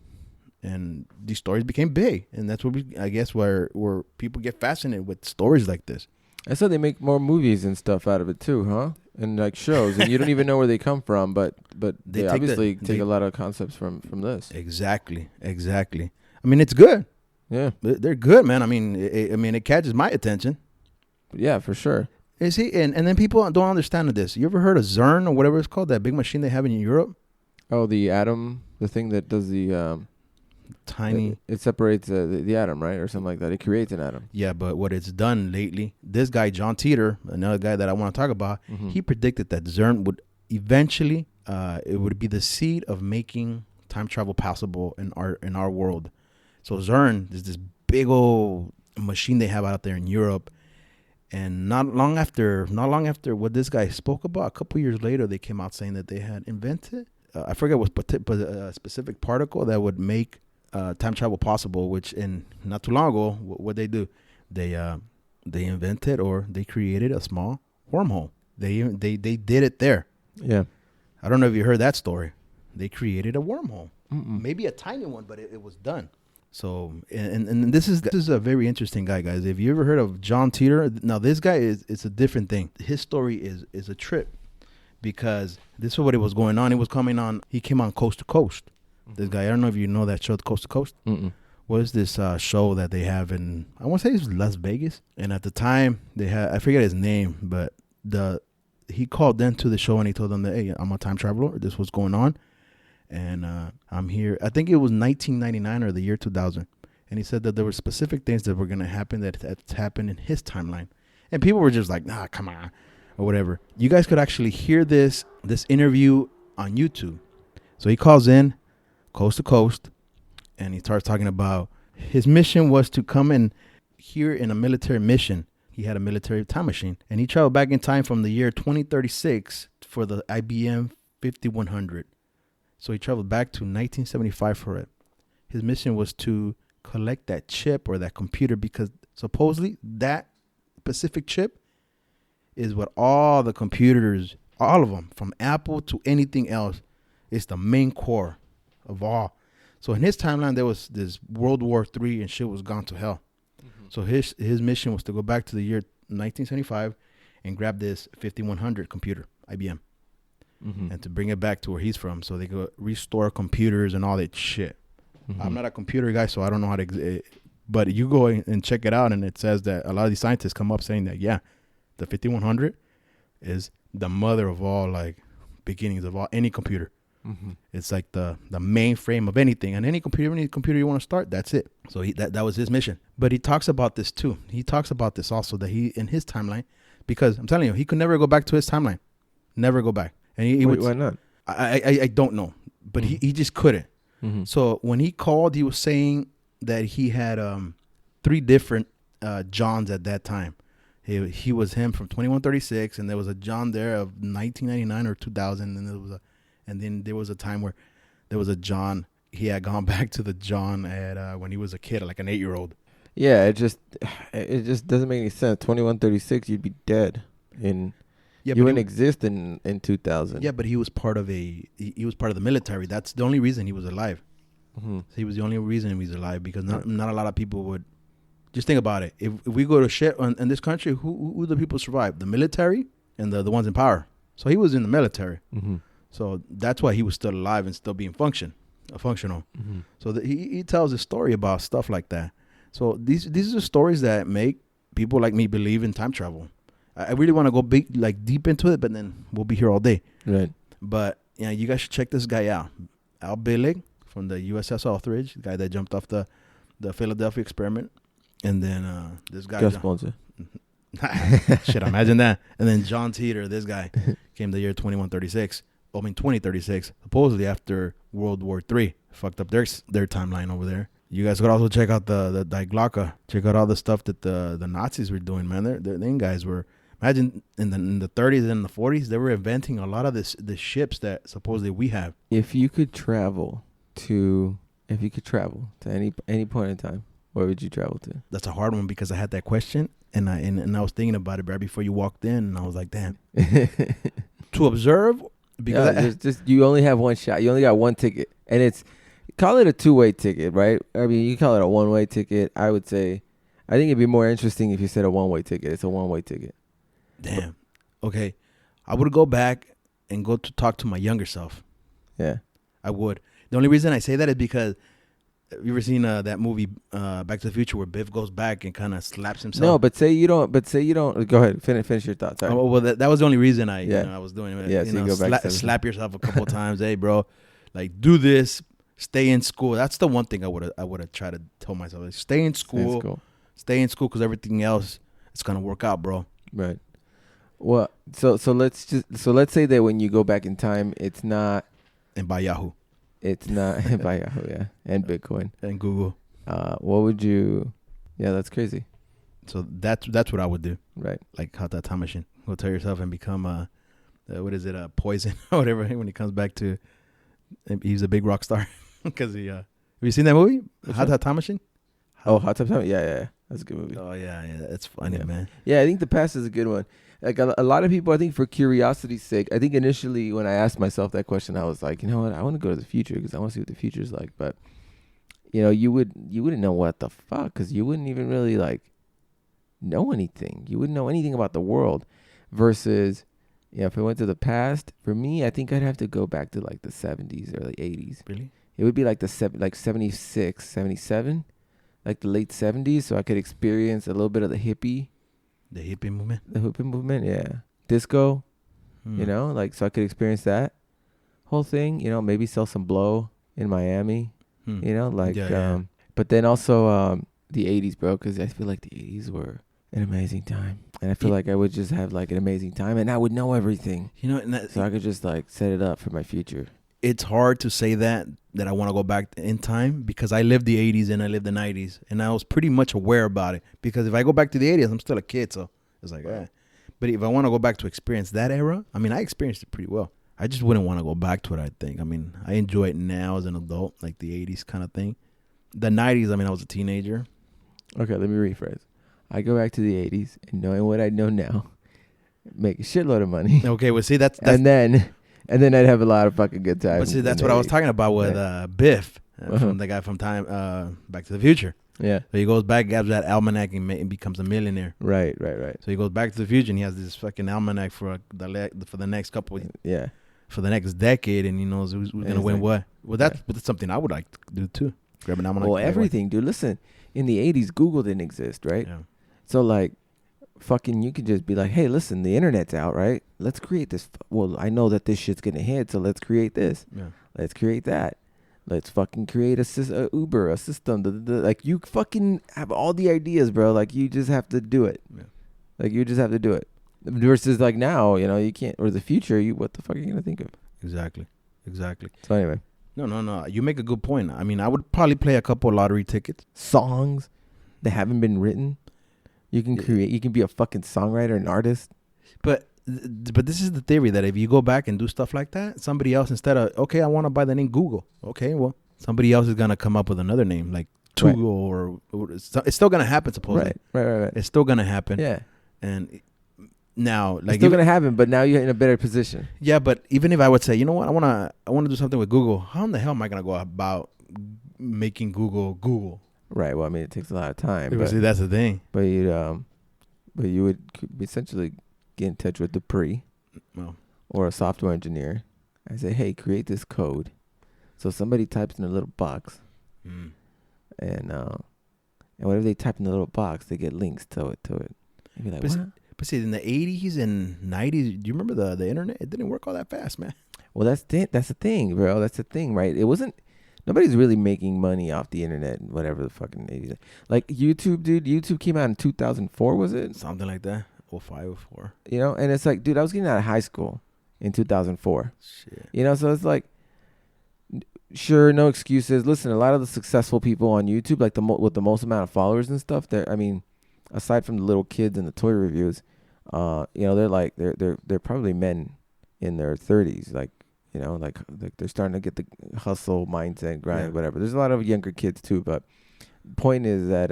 And these stories became big. And that's what I guess where people get fascinated with stories like this. I said they make more movies and stuff out of it too, huh? And like shows, and you don't even know where they come from, but they obviously take a lot of concepts from this. Exactly. I mean, it's good. Yeah, they're good, man. I mean, it catches my attention. Yeah, for sure. You see, and then people don't understand this. You ever heard of CERN or whatever it's called, that big machine they have in Europe? Oh, the atom, the thing that does the tiny. It separates the atom, right, or something like that. It creates an atom. Yeah, but what it's done lately, this guy John Teeter, another guy that I want to talk about, he predicted that CERN would eventually, it would be the seed of making time travel possible in our world. So CERN is this big old machine they have out there in Europe, and not long after what this guy spoke about, a couple years later, they came out saying that they had invented, I forget what a specific particle that would make time travel possible. Which in not too long ago, what they do, they invented or they created a small wormhole. They did it there. Yeah, I don't know if you heard that story. They created a wormhole, maybe a tiny one, but it was done. So, and this is a very interesting guy, guys. If you ever heard of John Teeter, now this guy it's a different thing. His story is a trip, because this is what it was going on. It was coming on. He came on Coast to Coast. This guy, I don't know if you know that show, Coast to Coast. What is this show that they have in? I want to say it's Las Vegas. And at the time they had, I forget his name, but he called them to the show and he told them that, hey, I'm a time traveler. This was going on. And I'm here. I think it was 1999 or the year 2000. And he said that there were specific things that were going to happen that's happened in his timeline. And people were just like, nah, come on, or whatever. You guys could actually hear this interview on YouTube. So he calls in Coast to Coast, and he starts talking about his mission was to come in here in a military mission. He had a military time machine, and he traveled back in time from the year 2036 for the IBM 5100. So he traveled back to 1975 for it. His mission was to collect that chip or that computer, because supposedly that specific chip is what all the computers, all of them, from Apple to anything else, is the main core of all. So in his timeline, there was this World War III and shit was gone to hell. So his mission was to go back to the year 1975 and grab this 5100 computer, IBM. And to bring it back to where he's from, so they could restore computers and all that shit. I'm not a computer guy, so I don't know how to. But you go and check it out, and it says that a lot of these scientists come up saying that, yeah, the 5100 is the mother of all like beginnings of all any computer. Mm-hmm. It's like the mainframe of anything, and any computer you want to start, that's it. So that was his mission. But he talks about this too. He talks about this also, that he in his timeline, because I'm telling you, he could never go back to his timeline, never go back. And he Wait, would, why not? I don't know, but he just couldn't. Mm-hmm. So when he called, he was saying that he had 3 different Johns at that time. He was him from 2136, and there was a John there of 1999 or 2000, and then there was a time where there was a John. He had gone back to the John at when he was a kid, like an 8-year-old. Yeah, it just doesn't make any sense. 2136, you'd be dead you wouldn't exist in 2000. Yeah, but he was part of he was part of the military. That's the only reason he was alive. Mm-hmm. So he was the only reason he was alive, because not a lot of people would. Just think about it. If we go to shit in this country, who the people survive? The military and the ones in power. So he was in the military. Mm-hmm. So that's why he was still alive and still being functional. Mm-hmm. So he tells a story about stuff like that. So these are stories that make people like me believe in time travel. I really want to go deep into it, but then we'll be here all day. Right. But yeah, you guys should check this guy out. Al Billig from the USS Eldridge, the guy that jumped off the Philadelphia experiment. And then this guy. Gus sponsor. Shit, imagine that. And then John Teeter, this guy, came the year 2036, supposedly after World War III. Fucked up their timeline over there. You guys could also check out the Die Glocke. Check out all the stuff that the Nazis were doing, man. Them guys were, imagine in the 30s and the 40s, they were inventing a lot of the ships that supposedly we have. If you could travel to any point in time, where would you travel to? That's a hard one, because I had that question and I was thinking about it right before you walked in, and I was like, damn. To observe, because just you only have one shot. You only got one ticket, and call it a 2-way ticket, right? I mean, you call it a 1-way ticket. I would say, I think it'd be more interesting if you said a 1-way ticket. It's a 1-way ticket. Damn. Okay. I would go back and go to talk to my younger self. Yeah. I would. The only reason I say that is because, have you ever seen that movie Back to the Future, where Biff goes back and kind of slaps himself? No, but say you don't. Go ahead. Finish your thoughts. Sorry. Oh, well, that was the only reason I was doing it. Yeah, so you go back to slap yourself a couple times. Hey, bro, like, do this. Stay in school. That's the one thing I would have tried to tell myself. Like, stay in school. Stay in school, because everything else is gonna work out, bro. Right. Well, so let's say that when you go back in time, it's not. And buy Yahoo. It's not by Yahoo, yeah, and Bitcoin and Google. What would you? Yeah, that's crazy. So that's what I would do. Right. Like, hot that time machine. Go tell yourself and become what is it? Poison or whatever. When he comes back to, he's a big rock star. Because have you seen that movie? Hot Tub Time Machine? Hot Tub Time? Yeah. That's a good movie. Oh, yeah. It's funny, man. Yeah, I think The Past is a good one. Like, a lot of people, I think for curiosity's sake, I think initially when I asked myself that question, I was like, you know what? I want to go to the future because I want to see what the future's like. But, you wouldn't know what the fuck, because you wouldn't even really, like, know anything. You wouldn't know anything about the world. Versus, if I went to the past, for me, I think I'd have to go back to, like, the 70s or the 80s. Really? It would be like 76, 77, like the late 70s, so I could experience a little bit of the hippie movement. The hippie movement, yeah. Disco, so I could experience that whole thing, maybe sell some blow in Miami, but then also the 80s, bro, because I feel like the 80s were an amazing time. And I feel like I would just have, like, an amazing time, and I would know everything. So I could just, like, set it up for my future. It's hard to say that I want to go back in time, because I lived the 80s and I lived the 90s, and I was pretty much aware about it. Because if I go back to the 80s, I'm still a kid, so it's like, But if I want to go back to experience that era, I mean, I experienced it pretty well. I just wouldn't want to go back to it, I think. I mean, I enjoy it now as an adult, like the 80s kind of thing. The 90s, I mean, I was a teenager. Okay, let me rephrase. I go back to the 80s, and knowing what I know now, make a shitload of money. Okay, well, see, that's And then I'd have a lot of fucking good time. But see, that's what I was talking about with Biff, from the guy from Back to the Future. Yeah. So he goes back, grabs that almanac, and becomes a millionaire. Right. So he goes back to the future, and he has this fucking almanac for the next couple. Yeah. For the next decade, and he knows who's gonna win what. Well, that's something I would like to do too. Grab an almanac. Well, everything, dude. Listen, in the 80s, Google didn't exist, right? Yeah. So, like, fucking, you could just be like, hey, listen, the internet's out, right? let's create this. Well, I know that this shit's gonna hit, so let's create this. Yeah. Let's create that. Let's fucking create a Uber, a system. Like you fucking have all the ideas, bro. Like you just have to do it. Yeah. Like you just have to do it. Versus like now, you can't. Or the future, what the fuck are you gonna think of? Exactly. So anyway, No. You make a good point. I mean, I would probably play a couple lottery tickets. songs that haven't been written, you can create. You can be a fucking songwriter, an artist. But this is the theory that if you go back and do stuff like that, somebody else, instead of, okay, I want to buy the name Google. Okay, well, somebody else is going to come up with another name like Tugo or it's still going to happen, supposedly. Right. It's still going to happen. Yeah. And now, like, it's still going to happen, but now you're in a better position. Yeah, but even if I would say, you know what, I want to do something with Google, how in the hell am I going to go about making Google? Right. Well, I mean, it takes a lot of time. See, that's the thing. But you would essentially get in touch with Dupree or a software engineer. I say, hey, create this code. So somebody types in a little box, and whatever they type in the little box, they get links to it. You'd be like, what? But see, in the 80s and 90s, do you remember the internet? It didn't work all that fast, man. Well, that's the thing, bro. That's the thing, right? It wasn't. Nobody's really making money off the internet, whatever the fucking 80s. Like YouTube, dude. YouTube came out in 2004, was it? Something like that. 05, 04. And it's like, dude, I was getting out of high school in 2004. Shit. So it's like, sure, no excuses. Listen, a lot of the successful people on YouTube, like with the most amount of followers and stuff, I mean, aside from the little kids and the toy reviews, they're like they're probably men in their 30s, like they're starting to get the hustle mindset, grind, whatever. There's a lot of younger kids too, but point is that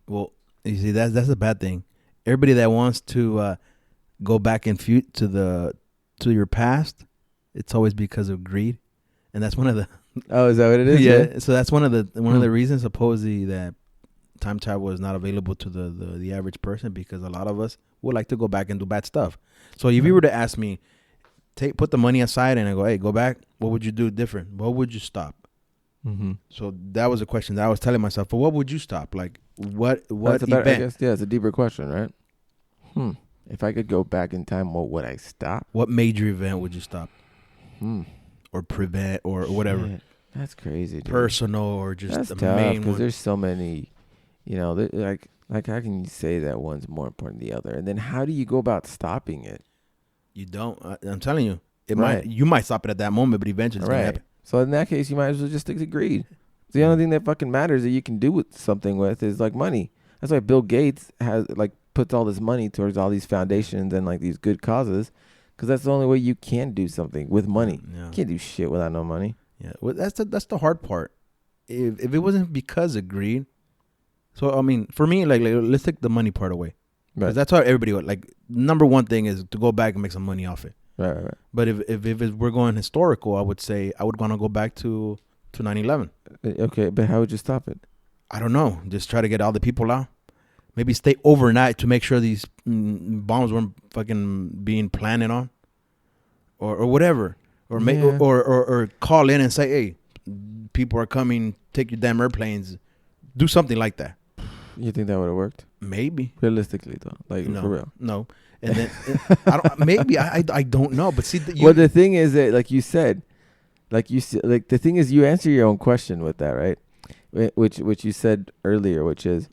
well, you see, that's a bad thing. Everybody that wants to go back and to your past, it's always because of greed, and that's one of the. Oh, is that what it is? Yeah. So that's one of the reasons supposedly that time travel is not available to the average person, because a lot of us would like to go back and do bad stuff. So if you were to ask me, put the money aside and I go, hey, go back, what would you do different? What would you stop? Mm-hmm. So that was a question that I was telling myself. But what would you stop? Like what event? I guess, it's a deeper question, right? If I could go back in time, what would I stop? What major event would you stop? Or prevent or whatever? Shit. That's crazy, dude. Personal or just that's the tough, main because one? there's so many, like how can you say that one's more important than the other? And then how do you go about stopping it? You don't. I'm telling you, you might stop it at that moment, but eventually it's gonna happen. So in that case, you might as well just stick to greed. The only thing that fucking matters that you can do with something with is like money. That's why Bill Gates puts all this money towards all these foundations and like these good causes, because that's the only way you can do something with money. Yeah. You can't do shit without no money. Yeah, well, that's the hard part. If it wasn't because of greed, so I mean, for me, like let's take the money part away, because that's how everybody would. Like, number one thing is to go back and make some money off it. Right. But if we're going historical, I would say I would want to go back to 9/11. Okay, but how would you stop it? I don't know. Just try to get all the people out. Maybe stay overnight to make sure these bombs weren't fucking being planted on, or whatever. Or or call in and say, hey, people are coming, take your damn airplanes. Do something like that. You think that would have worked? Maybe. Realistically, though. Like, no, for real. No. And then, I don't know. But see, the thing is that, like you said, the thing is you answer your own question with that, right? Which you said earlier, which is,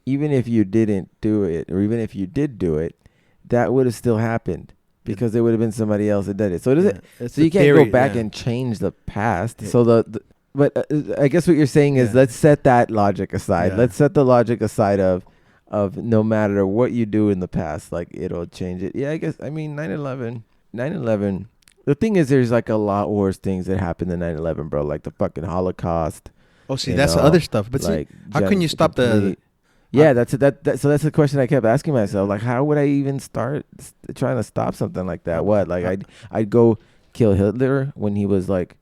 even if you didn't do it, or even if you did do it, that would have still happened. Because there would have been somebody else that did it. So so you can't go back and change the past. Yeah. So but I guess what you're saying is, let's set that logic aside. Yeah. Let's set the logic aside of no matter what you do in the past, like it'll change it. Yeah, I guess. I mean, 9/11. The thing is, there's like a lot worse things that happened in 9/11, bro. Like the fucking Holocaust. Oh, see, that's the other stuff. But like, see, how can you stop the? Yeah, so that's the question I kept asking myself. Like, how would I even start trying to stop something like that? What? Like, I'd go kill Hitler when he was like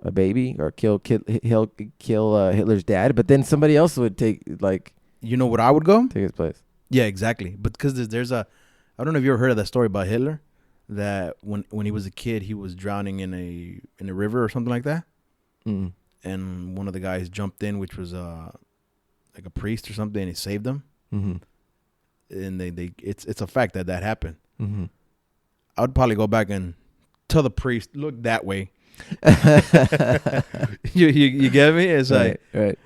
a baby, or kill Hitler's dad. But then somebody else would take, like, you know what I would go? Take his place. Yeah, exactly. But because there's I don't know if you ever heard of that story about Hitler, that when he was a kid, he was drowning in a river or something like that, and one of the guys jumped in, which was like a priest or something, and he saved them. And it's a fact that happened. I'd probably go back and tell the priest, look that way. you get me? It's like, right.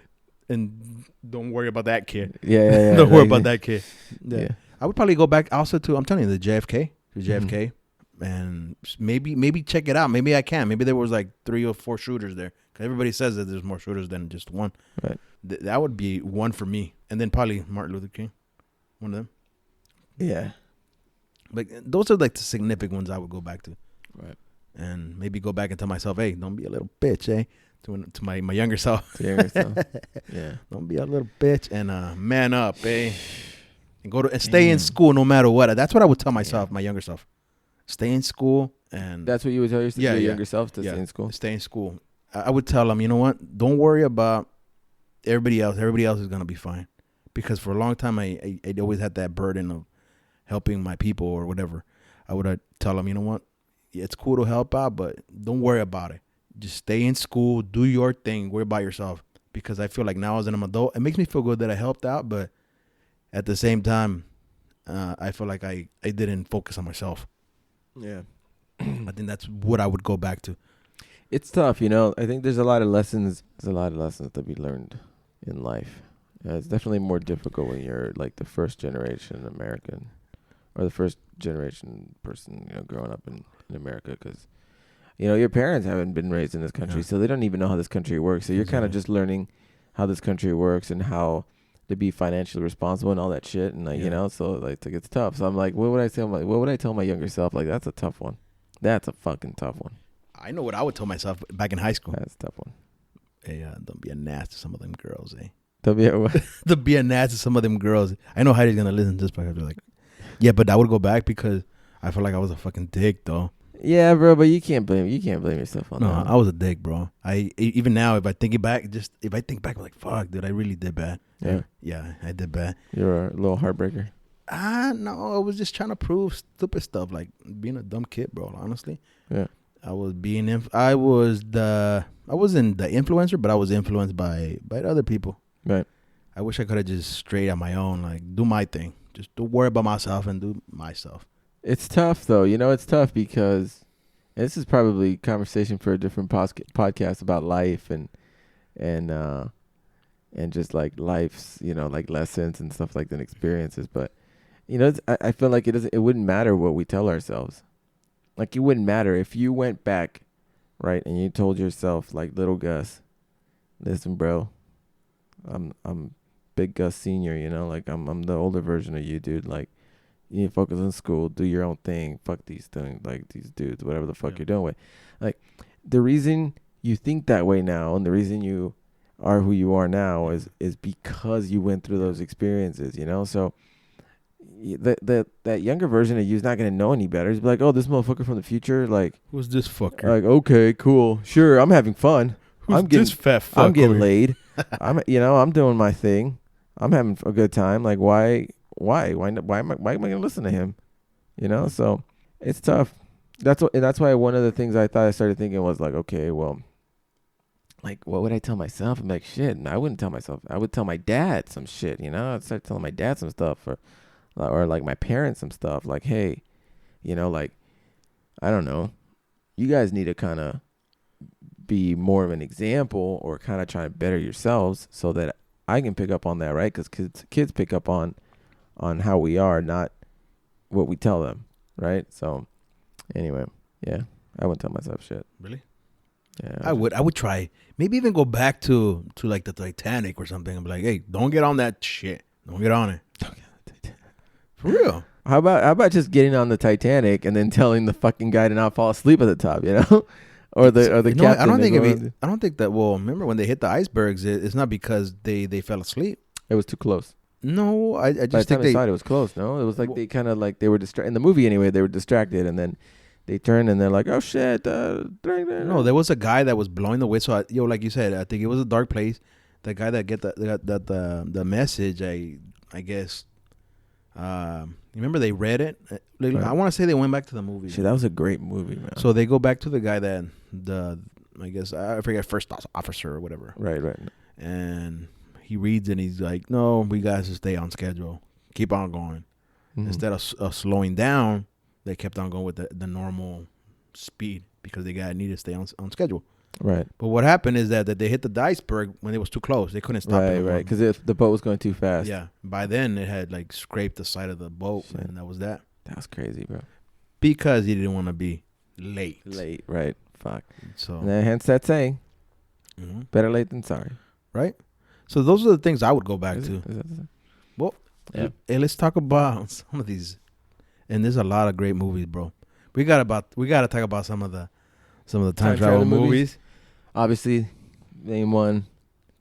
and don't worry about that kid. Yeah. Don't worry about that kid. Yeah. I would probably go back also to, I'm telling you, the JFK, and maybe check it out. Maybe I can. Maybe there was like 3 or 4 shooters there. Because everybody says that there's more shooters than just one. Right. That would be one for me. And then probably Martin Luther King, one of them. Yeah. But those are like the significant ones I would go back to. Right. And maybe go back and tell myself, hey, don't be a little bitch, eh? To my younger self. To younger self. Yeah. Don't be a little bitch and man up, eh? And stay in school no matter what. That's what I would tell myself, my younger self. Stay in school and That's what you would tell your younger self to stay in school? Stay in school. I would tell them, you know what? Don't worry about everybody else. Everybody else is going to be fine. Because for a long time, I always had that burden of helping my people or whatever. I would tell them, you know what? Yeah, it's cool to help out, but don't worry about it. Just stay in school, do your thing, worry about yourself. Because I feel like now as an adult, it makes me feel good that I helped out, but at the same time, I feel like I didn't focus on myself. Yeah. I think that's what I would go back to. It's tough, I think there's a lot of lessons. There's a lot of lessons to be learned in life. It's definitely more difficult when you're like the first generation American or the first generation person, growing up in America, because your parents haven't been raised in this country, so they don't even know how this country works. So you're kind of just learning how this country works and how to be financially responsible and all that shit. And so like it's tough. So I'm like, what would I tell my younger self? Like, that's a tough one. That's a fucking tough one. I know what I would tell myself back in high school. That's a tough one. Hey, don't be a nass to some of them girls, eh? Don't be a what? Don't be a nass to some of them girls. I know Heidi's gonna listen to this, but I'd be like, yeah, but I would go back because I feel like I was a fucking dick, though. Yeah, bro, but you can't blame yourself on that. No, I was a dick, bro. Even now, if I think back, I'm like, fuck, dude, I really did bad. Yeah, I did bad. You're a little heartbreaker. No, I was just trying to prove stupid stuff, like being a dumb kid, bro. Honestly, yeah. I wasn't the influencer, but I was influenced by other people. Right. I wish I could have just straight on my own, like do my thing. Just don't worry about myself and do myself. It's tough though. It's tough because this is probably conversation for a different podcast about life and just like life's, like lessons and stuff like that, experiences. But I feel like it wouldn't matter what we tell ourselves. Like, it wouldn't matter if you went back, right, and you told yourself, like, little Gus, listen, bro, I'm big Gus Senior, like I'm the older version of you, dude. Like, you need to focus on school, do your own thing, fuck these things, like these dudes, whatever the fuck you're doing with. Like, the reason you think that way now and the reason you are who you are now is because you went through those experiences, So that younger version of you is not going to know any better. He's be like, oh, this motherfucker from the future, like, who's this fucker? Like, okay, cool, sure, I'm having fun. Who's this fat fuck? I'm getting laid. I'm doing my thing. I'm having a good time. Like, why am I going to listen to him? So it's tough. That's why one of the things I thought I started thinking was like, okay, well, like, what would I tell myself? I'm like, shit, and I wouldn't tell myself. I would tell my dad some shit, I'd start telling my dad some stuff or like my parents some stuff, like, hey, like, I don't know, you guys need to kind of be more of an example or kind of try to better yourselves so that I can pick up on that, right? Because kids pick up on how we are, not what we tell them, right? So anyway, yeah, I wouldn't tell myself shit. Really? Yeah, I would try, maybe even go back to like the Titanic or something and be like, hey, don't get on that shit. Don't get on it. For real. How about just getting on the Titanic and then telling the fucking guy to not fall asleep at the top, or the captain? I don't think that. Well, remember when they hit the icebergs? It's not because they fell asleep. It was too close. No, I just By the time think they saw it was close. No, it was like they kind of like they were distracted in the movie anyway. They were distracted and then they turned and they're like, oh shit. No, there was a guy that was blowing the whistle. Like you said, I think it was a dark place. The guy that get the message, I guess. Remember they read it. Right. I want to say they went back to the movie. Shit, that was a great movie, man. So they go back to the guy that I guess I forget, first officer or whatever. Right. And he reads and he's like, "No, we guys to stay on schedule. Keep on going." Mm-hmm. Instead of slowing down, they kept on going with the normal speed because they needed to stay on schedule. Right. But what happened is that they hit the iceberg when it was too close. They couldn't stop it. Right. Because if the boat was going too fast. Yeah. By then, it had like scraped the side of the boat, Shit. and that was that. That was crazy, bro. Because he didn't want to be late. Late, right? Fuck. So And then hence that saying, mhm. better late than sorry. Right. So those are the things I would go back Is to. it? Is that the same? Well, Yeah. hey, let's talk about some of these. And there's a lot of great movies, bro. We got to talk about some of the time travel movies. Obviously, name one.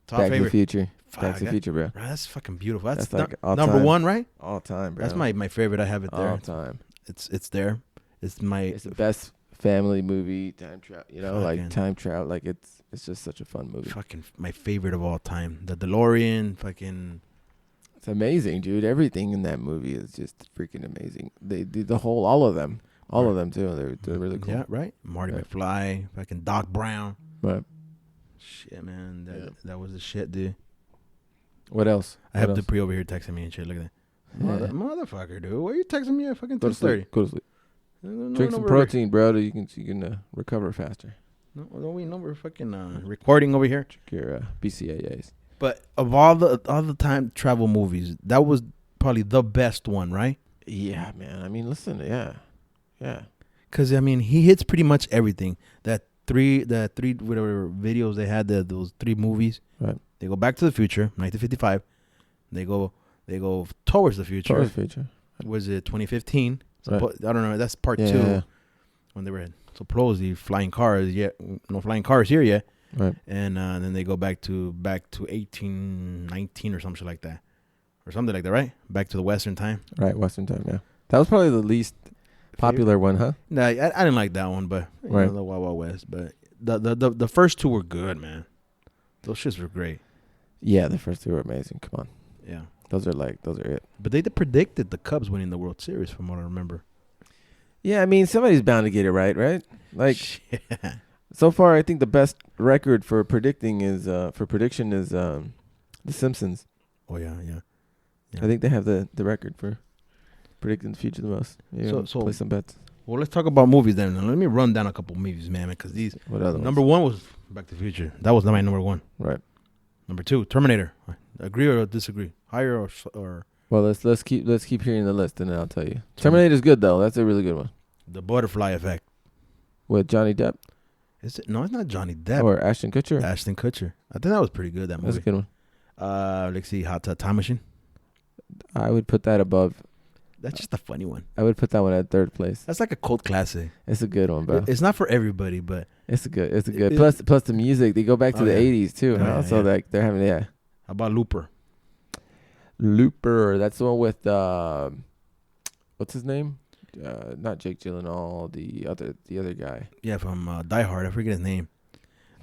Top Back to the favorite. Future. Fuck, Back to the Future, bro. Right, that's fucking beautiful. That's, That's like all number time. one, right? All time, bro. That's my favorite. I have it there. all time. It's there. It's my It's the best family movie. Time travel, like Fucking- time travel. Like it's just such a fun movie. fucking my favorite of all time. The DeLorean, fucking It's amazing, dude. Everything in that movie is just freaking amazing. They did all of them too. They're really cool. yeah, right. Marty Yeah. McFly, fucking Doc Brown. But Shit, man, Yeah. that was the shit, dude. what else? I have What else? Dupree over here texting me and shit. Look at that. Yeah. Motherfucker, dude. Why are you texting me at fucking Go to 2:30? sleep. Go to sleep. No, Drink some protein, bro. That you can recover faster. No, we're fucking recording over here. Check your BCAAs. But of all the time travel movies, that was probably the best one, right? Yeah, man. I mean, listen. Yeah. Because I mean, he hits pretty much everything. That three whatever videos they had, those three movies. Right. They go back to the future, 1955. They go towards the future. Towards the future. Was it 2015? Right. I don't know. That's part Yeah, 2 yeah. when they were supposedly flying cars. Yet no flying cars here yet. Right. And then they go back to 1819 or something like that, or something like that, right? Back to the Western time. Right. Western time. Yeah. That was probably the least popular one, huh? No, I didn't like that one, but Right. the Wild Wild West. But the first two were good, man. Those shits were great. Yeah, the first two were amazing. Come on. Yeah, Those are it. but they predicted the Cubs winning the World Series, from what I remember. Yeah, I mean, somebody's bound to get it right? Like, yeah. so far, I think the best record for prediction is The Simpsons. Oh yeah. I think they have the record for predicting the future the most. Yeah, So- play some bets. Well, let's talk about movies then. Let me run down a couple movies, man, because these What other number ones? one was Back to the Future. That was my number one. Right. Number two, Terminator. Agree or disagree? Higher or Well, let's keep hearing the list, and then I'll tell you. Terminator's good though. That's a really good one The Butterfly Effect? with Johnny Depp Is it? No, it's not Johnny Depp. or Ashton Kutcher. Ashton Kutcher. I think that was pretty good. That That's a movie. good one. Let's see, Hot Tub Time Machine. I would put that above. That's just a funny one. I would put that one at third place. That's like a cult classic. It's a good one, bro. It's not for everybody, but It's a good. It- Plus the music. They go back to Oh, the yeah. 80s too. Oh, Huh? yeah, So yeah. like they're having how about Looper? Looper. That's the one with what's his name? Not Jake Gyllenhaal. The other guy. Yeah, from Die Hard. I forget his name.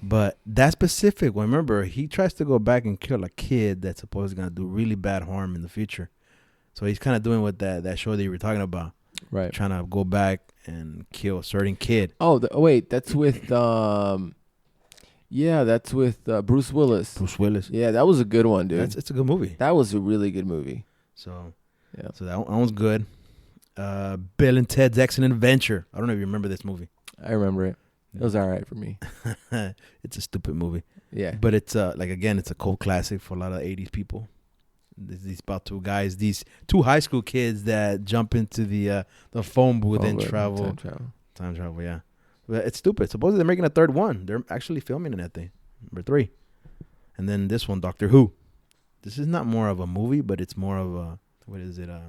But that specific one, remember, he tries to go back and kill a kid that's supposedly going to do really bad harm in the future. So he's kind of doing what that show that you were talking about. Right. Trying to go back and kill a certain kid. Oh, wait. That's with yeah, that's with Bruce Willis. Bruce Willis. Yeah, that was a good one, dude. It's a good movie. That was a really good movie. So Yeah. so that one's good. Bill and Ted's Excellent Adventure. I don't know if you remember this movie. I remember it. It was all right for me. It's a stupid movie. Yeah. But it's it's a cult classic for a lot of 80s people. These about two guys, these two high school kids that jump into the phone booth and travel. Time travel, yeah. But it's stupid. Supposedly they're making a third one. They're actually filming it, I think. Number 3. And then this one, Doctor Who. This is not more of a movie, but it's more of a, what is it, a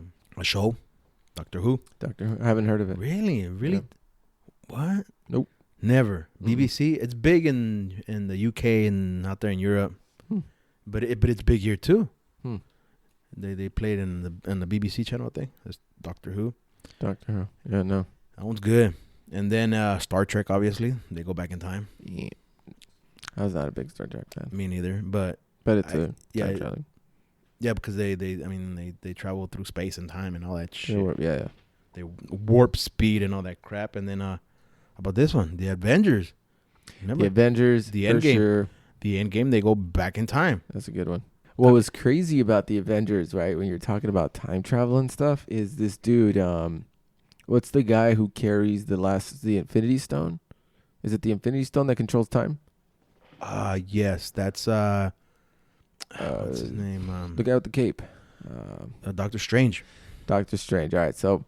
show? Doctor Who. Doctor Who. I haven't heard of it. Really? Yeah. What? Nope. Never. Mm-mm. BBC. It's big in the UK and out there in Europe. Hmm. But it's big here too. Hmm. They played in the BBC channel, I think. It's Doctor Who. Doctor Who. Yeah, no. That one's good. And then Star Trek, obviously. They go back in time. Yeah. I was not a big Star Trek fan. Me neither. But But yeah, time traveling. yeah, because they travel through space and time and all that shit. Yeah. They warp speed and all that crap. And then how about this one? The Avengers. Remember? The Avengers, The for Endgame. sure. The Endgame, they go back in time. That's a good one. What was crazy about the Avengers, right, when you're talking about time travel and stuff, is this dude, What's the guy who carries the Infinity Stone? Is it the Infinity Stone that controls time? Yes, that's what's his name? The guy with the cape. Doctor Strange. Doctor Strange. All right. So,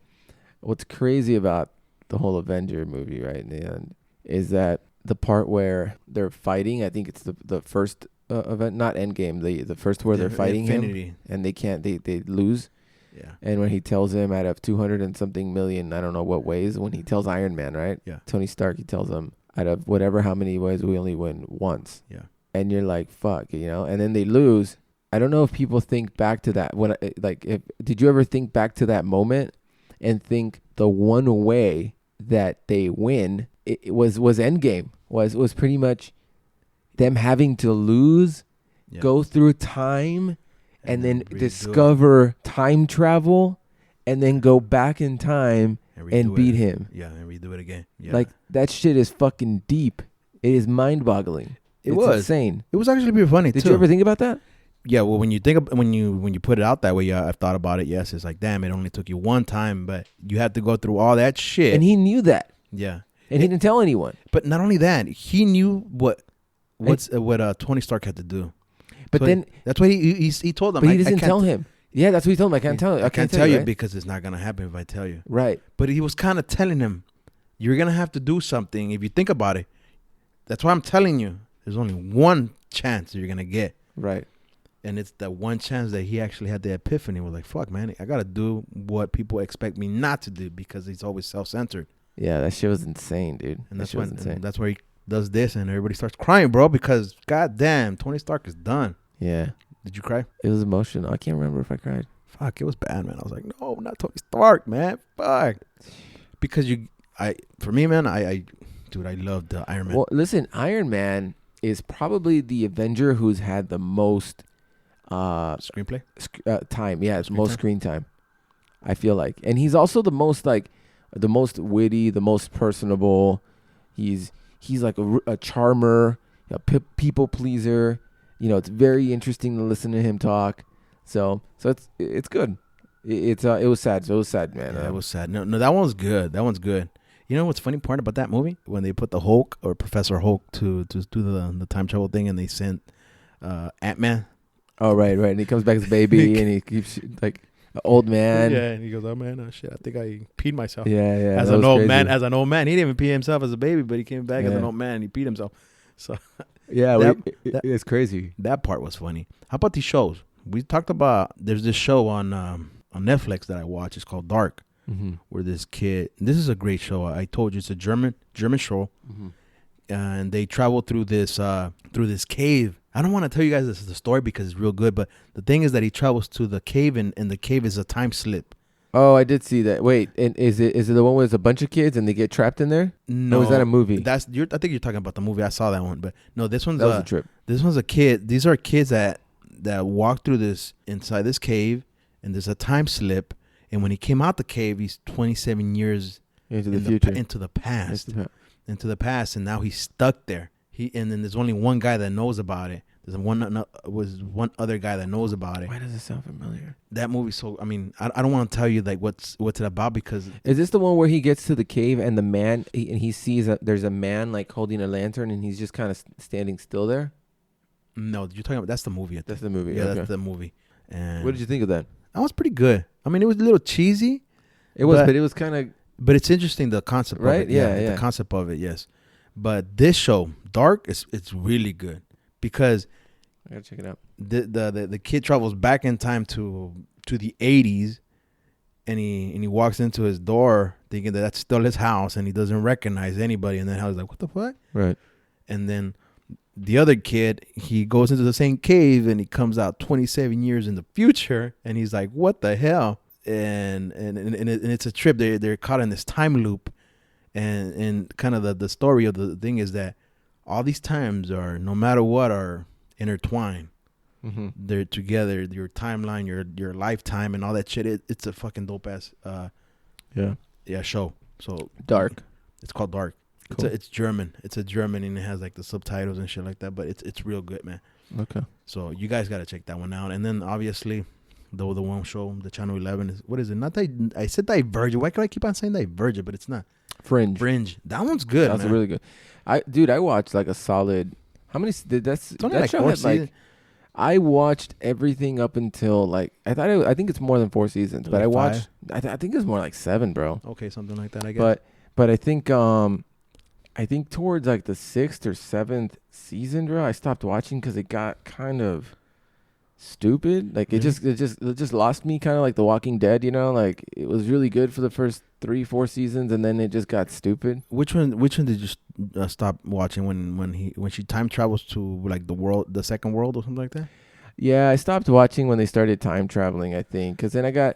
what's crazy about the whole Avenger movie, right, in the end, is that the part where they're fighting. I think it's the first event, not Endgame. The first where they're fighting Infinity. him, and they can't. They lose. Yeah. And when he tells him out of 200 and something million, I don't know what ways. When he tells Iron Man, right? Yeah. Tony Stark, he tells him out of whatever how many ways we only win once. Yeah. And you're like, fuck, you know. And then they lose. I don't know if people think back to that did you ever think back to that moment and think the one way that they win it was Endgame was pretty much them having to lose, go through time, and then discover time travel, and then go back in time and beat him. Yeah, and redo it again. Yeah. Like that shit is fucking deep. It is mind-boggling. It's insane. It was actually pretty funny. Did you ever think about that? Yeah, well, when you put it out that way, I've thought about it. Yes, it's like, damn, it only took you one time, but you had to go through all that shit. And he knew that. Yeah, and he didn't tell anyone. But not only that, he knew what Tony Stark had to do. But so then that's why he told them. But he doesn't tell him. Yeah, that's what he told him. I can't tell you. I can't tell you right? because it's not gonna happen if I tell you. Right. But he was kind of telling him, you're gonna have to do something. If you think about it, that's why I'm telling you. There's only one chance you're gonna get. Right. And it's that one chance that he actually had the epiphany. Was like, fuck, man, I gotta do what people expect me not to do because he's always self-centered. Yeah, that shit was insane, dude. And that's where he does this, and everybody starts crying, bro, because goddamn, Tony Stark is done. Yeah. Did you cry? It was emotional. I can't remember if I cried. Fuck, it was bad, man. I was like, no, not Tony Stark, man. Fuck. Because for me, man, I love the Iron Man. Well, listen, Iron Man is probably the Avenger who's had the most screenplay time. Yeah, most screen time. I feel like, and he's also the most witty, the most personable. He's like a charmer, a people pleaser. You know, it's very interesting to listen to him talk. So it's good. It was sad. So it was sad, man. Yeah, it was sad. No, that one was good. That one's good. You know what's funny part about that movie? When they put the Hulk or Professor Hulk to do the time travel thing, and they sent Ant-Man. Oh, right. And he comes back as a baby, and he keeps like an old man. Yeah, and he goes, "Oh man, shit! I think I peed myself." Yeah. As an old man, he didn't even pee himself as a baby, but he came back as an old man and he peed himself. So yeah, it's crazy. That part was funny. How about these shows? We talked about. There's this show on Netflix that I watch. It's called Dark. Mm-hmm. Where this kid, this is a great show. I told you it's a German show, mm-hmm. And they travel through this cave. I don't want to tell you guys this is the story because it's real good, but the thing is that he travels to the cave, and the cave is a time slip. Oh, I did see that. Wait, and is it the one where there's a bunch of kids and they get trapped in there? No, or is that a movie? I think you're talking about the movie. I saw that one, but no, this one's that was a trip. This one's a kid. These are kids that walk through inside this cave, and there's a time slip. And when he came out the cave, he's 27 years into the future, into the past, and now he's stuck there. And then there's only one guy that knows about it. There's one other guy that knows about it. Why does it sound familiar? That movie. So I mean, I don't want to tell you like what's it about because is this the one where he gets to the cave and the man and he sees that there's a man like holding a lantern and he's just kind of standing still there? No, you're talking about that's the movie. That's the movie. Yeah, okay. That's the movie. And what did you think of that? That was pretty good. I mean, it was a little cheesy. It was, but it was kind of. But it's interesting the concept, right? Of it. Yeah. The concept of it, yes. But this show, Dark, it's really good because I gotta check it out. The kid travels back in time to the 80s, and he walks into his door thinking that's still his house, and he doesn't recognize anybody, and then I was like, what the fuck? Right. And then the other kid, he goes into the same cave and he comes out 27 years in the future, and he's like, what the hell? And it's a trip. They're caught in this time loop, and kind of the story of the thing is that all these times are, no matter what, are intertwined. Mm-hmm. They're together. Your timeline, your lifetime, and all that shit. It's a fucking dope ass show. So Dark. It's called Dark. Cool. It's German. It's a German, and it has like the subtitles and shit like that. But it's real good, man. Okay. So you guys got to check that one out. And then obviously, the one show, the Channel 11 is, what is it? Not that I said Divergent. Why can I keep on saying Divergent? But it's not. Fringe. That one's good. That's man. really good. I watched like a solid. How many? That's It's only that like show 4 had like. seasons. I watched everything up until like I think it's more than 4 seasons, but Like I watched. I think it's more like 7, bro. Okay, something like that. I guess. But I think towards like the 6th or 7th season, bro, I stopped watching because it got kind of stupid. Like it Really? just lost me, kind of like The Walking Dead. You know, like it was really good for the first 3-4 seasons, and then it just got stupid. Which one did you stop watching when she time travels to like the second world or something like that? Yeah, I stopped watching when they started time traveling, I think, because then I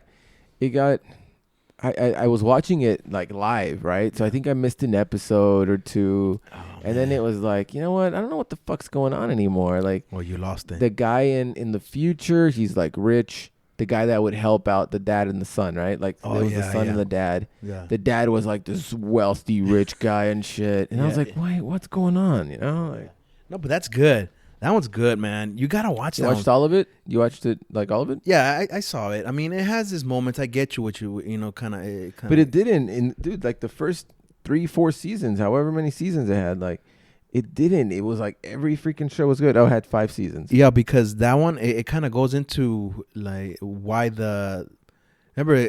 was watching it like live, right? So I think I missed an episode or two, and then it was like, you know what? I don't know what the fuck's going on anymore. Like, Well, you lost it. the guy in the future, he's like rich. The guy that would help out the dad and the son, right? Like there was the son and the dad. Yeah. The dad was like this wealthy rich guy and shit, and I was Yeah. like, wait, what's going on? You know? Like, No, but that's good. That one's good, man. You gotta watch you that. watched all of it? You watched it like all of it? Yeah, I saw it. I mean, it has its moments. I get you what you know, kind of. But it didn't. Dude, like the first 3-4 seasons, however many seasons it had, like it didn't. It was like every freaking show was good. Oh, it had 5 seasons. Yeah, because that one it kind of goes into like why remember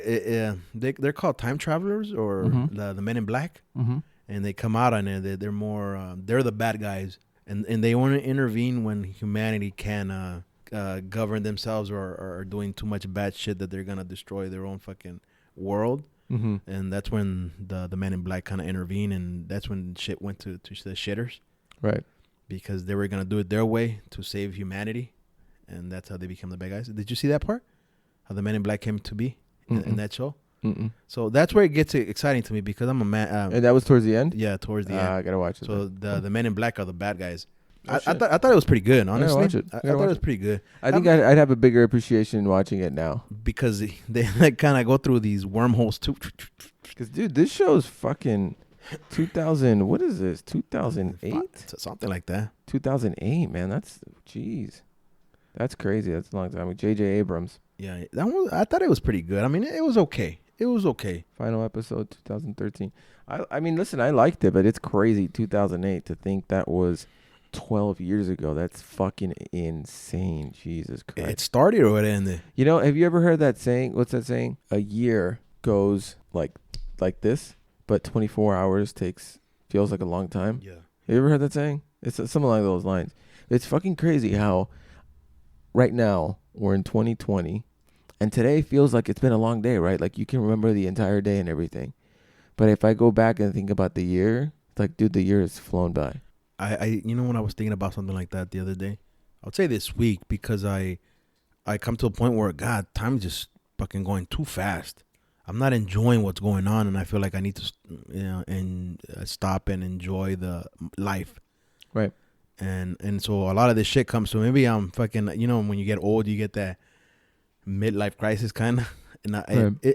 they're called time travelers or the Men in Black, Mm-hmm. and they come out on it. They're more they're the bad guys, and they want to intervene when humanity can govern themselves or are doing too much bad shit that they're gonna destroy their own fucking world. Mm-hmm. And that's when the Men in Black kind of intervene, and that's when shit went to the shitters. Right. Because they were going to do it their way to save humanity. And that's how they become the bad guys. Did you see that part? How the Men in Black came to be in that show? Mm-mm. So that's where it gets exciting to me because I'm a man. And that was towards the end? Yeah, towards the end. I gotta watch it. So then. the Men in Black are the bad guys. Oh, I shit. thought it was pretty good, honestly. watch it. I Gotta thought watch it was it. pretty good. I think I'd have a bigger appreciation watching it now. Because they like, kind of go through these wormholes too. Because, dude, this show is fucking 2000. What is this? 2008? Something like that. 2008, man. Jeez. That's crazy. That's a long time. With J.J. Abrams. Yeah, that one. I thought it was pretty good. I mean, it was okay. It was okay. Final episode 2013. I mean, listen, I liked it, but it's crazy 2008 to think that was 12 years ago. That's fucking insane. Jesus Christ. It started or it ended? You know, have you ever heard that saying? What's that saying? A year goes like this, but 24 hours feels like a long time. Yeah. Have you ever heard that saying? It's something along those lines. It's fucking crazy how right now we're in 2020 and today feels like it's been a long day, right? Like you can remember the entire day and everything. But if I go back and think about the year, it's like, dude, the year has flown by. I you know, when I was thinking about something like that the other day, I would say this week because I come to a point where, God, time is just fucking going too fast. I'm not enjoying what's going on, and I feel like I need to, stop and enjoy the life. Right. And so a lot of this shit comes. So maybe I'm fucking, when you get old, you get that midlife crisis kind of. And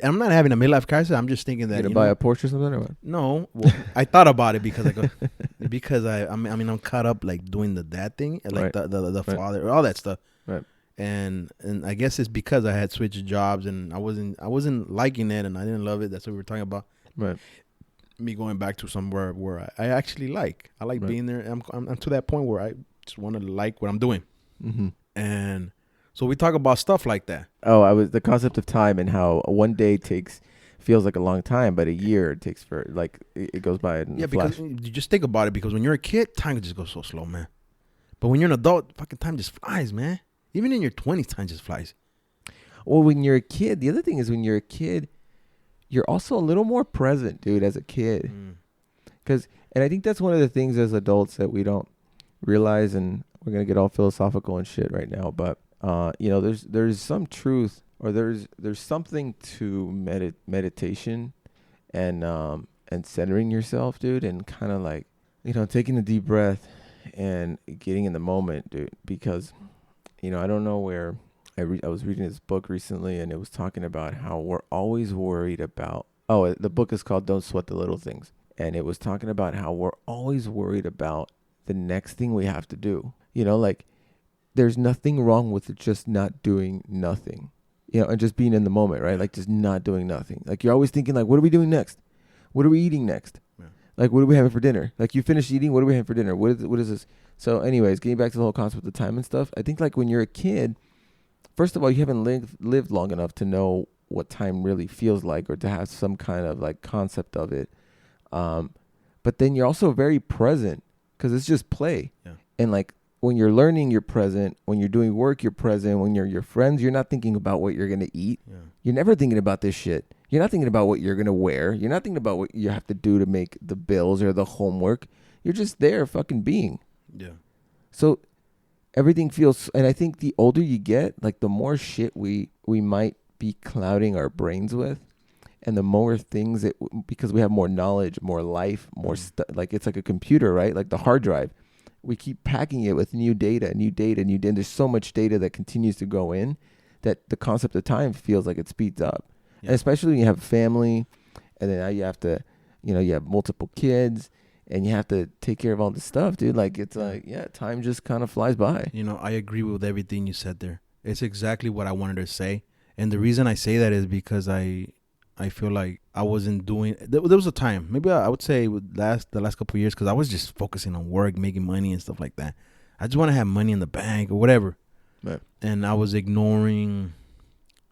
I'm not having a midlife crisis. I'm just thinking that You gonna buy a Porsche or something or what? No, well, I thought about it because I'm caught up like doing the dad thing, like Right. the Right. father, all that stuff. Right. And I guess it's because I had switched jobs and I wasn't liking it and I didn't love it. That's what we were talking about. Right. Me going back to somewhere where I actually like. I like Right. being there. I'm to that point where I just want to like what I'm doing. Mm-hmm. And so we talk about stuff like that. Oh, the concept of time and how one day feels like a long time, but a year takes it goes by in a Because flash. you just think about it. Because when you're a kid, time just goes so slow, man. But when you're an adult, fucking time just flies, man. Even in your 20s, time just flies. Well, when you're a kid, the other thing is when you're a kid, you're also a little more present, dude, as a kid. And I think that's one of the things as adults that we don't realize, and we're going to get all philosophical and shit right now, but there's some truth, or there's something to meditation and centering yourself, dude, and kind of like, taking a deep breath and getting in the moment, dude, because I don't know where I was reading this book recently, and it was talking about how we're always worried about, the book is called Don't Sweat the Little Things. And it was talking about how we're always worried about the next thing we have to do. Like there's nothing wrong with just not doing nothing. and just being in the moment, right? Like just not doing nothing. Like you're always thinking like, what are we doing next? What are we eating next? Yeah. Like, what are we having for dinner? Like you finished eating, what are we having for dinner? What is this? So anyways, getting back to the whole concept of time and stuff, I think like when you're a kid, first of all, you haven't lived long enough to know what time really feels like or to have some kind of like concept of it. But then you're also very present because it's just play. Yeah. And like when you're learning, you're present. When you're doing work, you're present. When you're your friends, you're not thinking about what you're going to eat. Yeah. You're never thinking about this shit. You're not thinking about what you're going to wear. You're not thinking about what you have to do to make the bills or the homework. You're just there fucking being. Yeah. So everything feels, and I think the older you get, like the more shit we might be clouding our brains with, and the more things that, because we have more knowledge, more life, more stuff, like it's like a computer, right? Like the hard drive. We keep packing it with new data. And there's so much data that continues to go in that the concept of time feels like it speeds up. Yeah. And especially when you have a family, and then now you have to, you have multiple kids, and you have to take care of all this stuff, dude. Like, it's like, yeah, time just kind of flies by. I agree with everything you said there. It's exactly what I wanted to say. And the reason I say that is because I feel like I wasn't doing, there was a time, maybe I would say the last couple of years, because I was just focusing on work, making money and stuff like that. I just want to have money in the bank or whatever. Right. And I was ignoring,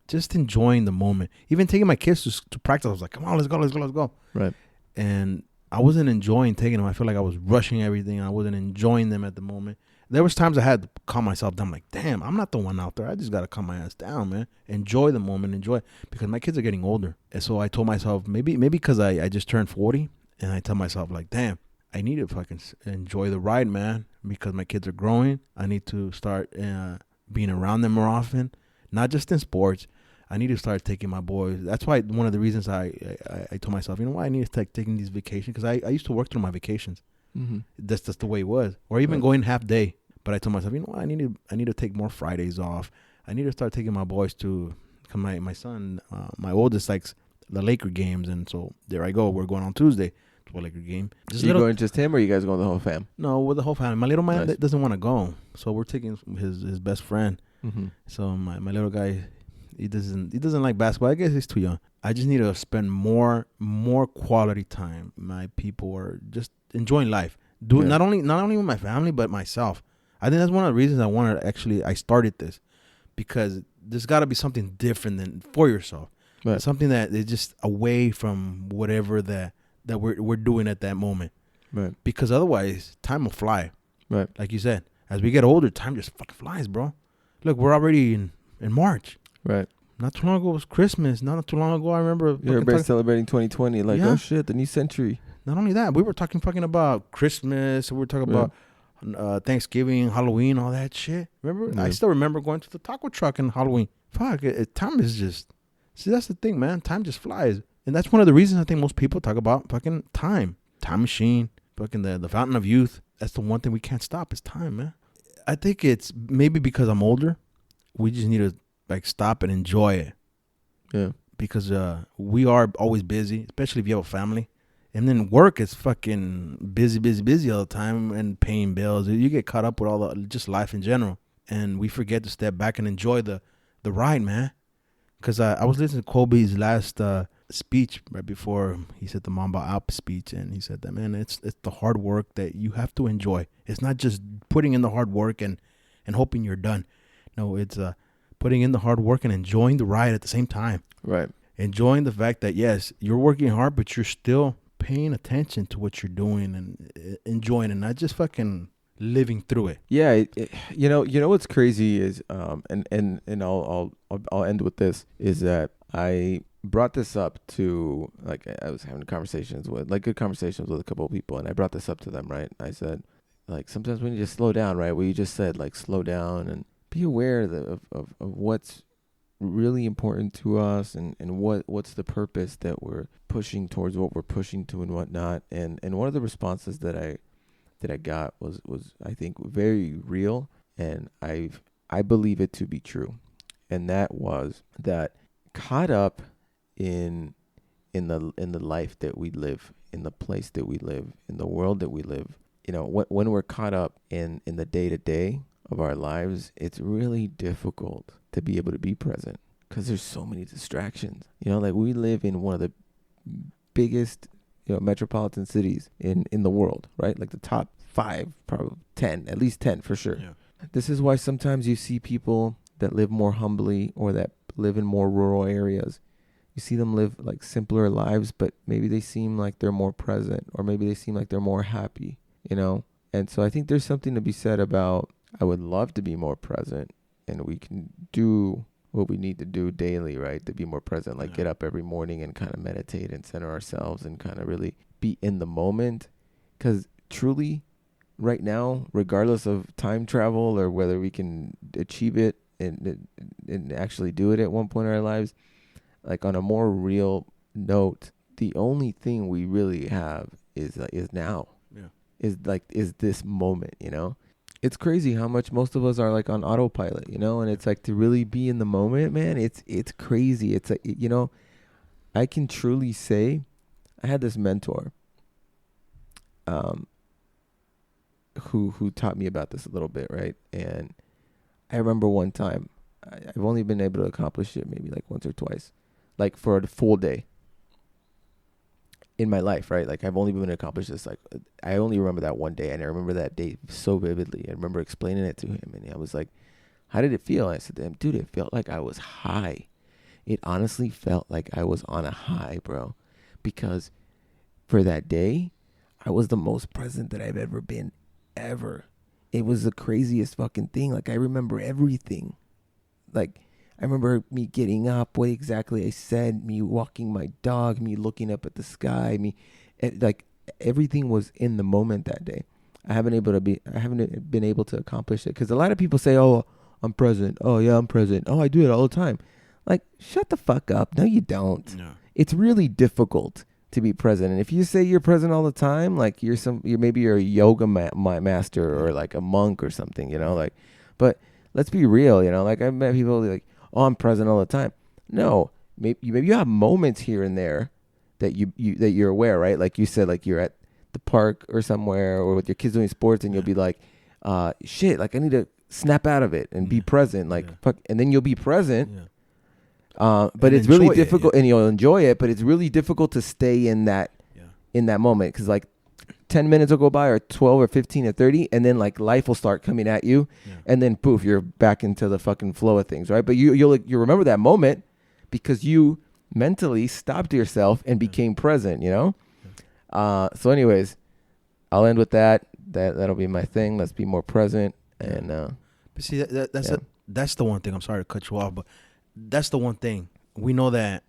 just enjoying the moment. Even taking my kids to practice, I was like, come on, let's go. Right. And I wasn't enjoying taking them. I feel like I was rushing everything. I wasn't enjoying them at the moment. There was times I had to calm myself down. I'm like, damn, I'm not the one out there. I just got to calm my ass down, man. Enjoy the moment. Enjoy it. Because my kids are getting older. And so I told myself, maybe because I just turned 40. And I tell myself, like, damn, I need to fucking enjoy the ride, man. Because my kids are growing. I need to start being around them more often. Not just in sports. I need to start taking my boys. That's why one of the reasons I told myself, I need to start taking these vacations. Because I used to work through my vacations. Mm-hmm. That's just the way it was. Or even going half day. But I told myself, I need to take more Fridays off. I need to start taking my boys to, my son, my oldest likes the Laker games, and so there I go. We're going on Tuesday to a Laker game. You going just him, or you guys going the whole fam? No, with the whole family. My little man Nice. doesn't want to go, so we're taking his best friend. Mm-hmm. So my little guy, he doesn't like basketball. I guess he's too young. I just need to spend more quality time. My people are just enjoying life. Not only with my family, but myself. I think that's one of the reasons I started this, because there's got to be something different than for yourself. Right. Something that is just away from whatever that we're doing at that moment. Right. Because otherwise, time will fly. Right. Like you said, as we get older, time just fucking flies, bro. Look, we're already in March. Right. Not too long ago was Christmas. Not too long ago, I remember. Everybody's celebrating 2020. Like, Yeah. oh shit, the new century. Not only that, we were talking fucking about Christmas. We were talking about Thanksgiving, Halloween, all that shit. Remember? Yeah. I still remember going to the taco truck in Halloween. Fuck, time is just... See, that's the thing, man. Time just flies. And that's one of the reasons I think most people talk about fucking time. Time machine, fucking the fountain of youth. That's the one thing we can't stop is time, man. I think it's maybe because I'm older, we just need to like stop and enjoy it. Yeah. Because we are always busy, especially if you have a family. And then work is fucking busy all the time and paying bills. You get caught up with all the just life in general. And we forget to step back and enjoy the ride, man. Because I was listening to Kobe's last speech right before he said the Mamba Alp speech. And he said that, man, it's the hard work that you have to enjoy. It's not just putting in the hard work and hoping you're done. No, it's putting in the hard work and enjoying the ride at the same time. Right. Enjoying the fact that, yes, you're working hard, but you're still paying attention to what you're doing and enjoying it, not just fucking living through it. Yeah, you know what's crazy is and I'll end with this, is that I brought this up to, like, I was having good conversations with a couple of people, and I brought this up to them, right? I said, like, sometimes we need to slow down, right? Well, you just said, like, slow down and be aware of what's really important to us and what's the purpose that we're pushing towards, what we're pushing to and whatnot. And one of the responses that I got was I think very real, and I believe it to be true. And that was that caught up in the life that we live, in the place that we live, in the world that we live, when we're caught up in the day-to-day of our lives, it's really difficult to be able to be present. because there's so many distractions. You know, like we live in one of the biggest, metropolitan cities in the world, right? Like the top 5, probably 10, at least 10 for sure. Yeah. This is why sometimes you see people that live more humbly or that live in more rural areas. You see them live like simpler lives, but maybe they seem like they're more present, or maybe they seem like they're more happy, And so I think there's something to be said about, I would love to be more present, and we can do what we need to do daily, right? To be more present, like get up every morning and kind of meditate and center ourselves and kind of really be in the moment. Because truly, right now, regardless of time travel or whether we can achieve it and actually do it at one point in our lives, like on a more real note, the only thing we really have is now. Yeah. Is this moment, It's crazy how much most of us are like on autopilot, and it's like to really be in the moment, man. It's crazy. It's like, I can truly say I had this mentor who taught me about this a little bit, right? And I remember one time, I've only been able to accomplish it maybe like once or twice, like for a full day in my life, right? Like I've only been able to accomplish this. Like I only remember that one day, and I remember that day so vividly. I remember explaining it to him, and I was like, how did it feel? And I said to him, dude, it felt like I was high. It honestly felt like I was on a high, bro, because for that day, I was the most present that I've ever been, ever. It was the craziest fucking thing. Like I remember everything. Like I remember me getting up, what exactly I said, me walking my dog, me looking up at the sky, like everything was in the moment that day. I haven't been able to accomplish it because a lot of people say, "Oh, I'm present. Oh yeah, I'm present. Oh, I do it all the time." Like, shut the fuck up. No, you don't. No. It's really difficult to be present. And if you say you're present all the time, like maybe you're a yoga master or like a monk or something, like, but let's be real, like I've met people like, oh, I'm present all the time. No, maybe you have moments here and there that you're aware, right? Like you said, like you're at the park or somewhere or with your kids doing sports and you'll be like, shit, like I need to snap out of it and be present, like fuck, and then you'll be present. Yeah. But it's really difficult, and you'll enjoy it. But it's really difficult to stay in that moment because like 10 minutes will go by, or 12 or 15 or 30, and then like life will start coming at you, and then poof, you're back into the fucking flow of things, right? But you'll remember that moment because you mentally stopped yourself and became present, So, anyways, I'll end with that. That'll be my thing. Let's be more present, and but see that's the one thing. I'm sorry to cut you off, but that's the one thing. We know that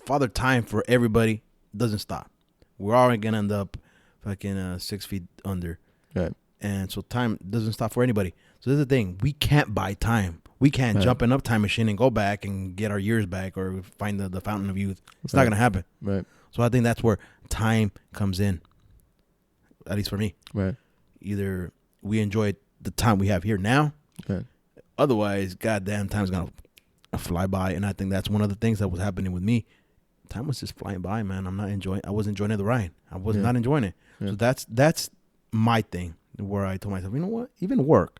Father Time for everybody doesn't stop. We're all gonna end up fucking 6 feet under. Right. And so time doesn't stop for anybody. So this is the thing. We can't buy time. We can't jump in a time machine and go back and get our years back or find the fountain of youth. It's not gonna happen. Right. So I think that's where time comes in. At least for me. Right. Either we enjoy the time we have here now. Right. Otherwise, goddamn, time's gonna fly by, and I think that's one of the things that was happening with me. Time was just flying by, man. I wasn't enjoying the ride. I was not enjoying it. Yeah. So that's my thing, where I told myself, you know what? Even work,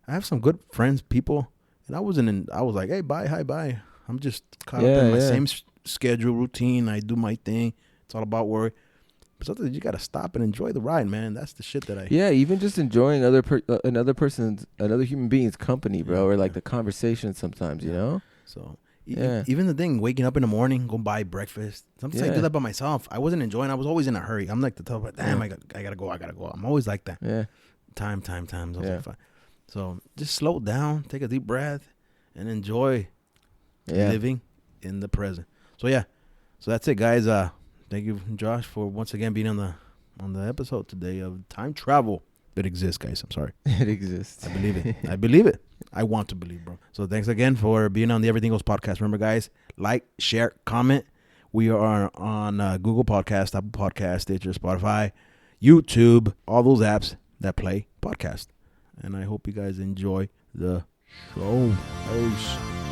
I have some good friends, people, and I was like, hey, bye, hi, bye. I'm just caught up in my same schedule, routine. I do my thing. It's all about work. But sometimes you gotta stop and enjoy the ride, man. That's the shit that even just enjoying another human being's company, bro, or like the conversation sometimes, So even the thing, waking up in the morning, go buy breakfast. Sometimes I do that by myself. I wasn't enjoying. I was always in a hurry. I'm like the type of, damn, I gotta go. I'm always like that. Yeah. Time. So just slow down, take a deep breath, and enjoy living in the present. So so that's it, guys. Thank you, Josh, for once again being on the episode today of time travel. It exists, guys. I'm sorry. It exists. I believe it. I want to believe, bro. So thanks again for being on the Everything Goes podcast. Remember, guys, like, share, comment. We are on Google Podcast, Apple Podcast, Stitcher, Spotify, YouTube, all those apps that play podcast. And I hope you guys enjoy the show. Peace.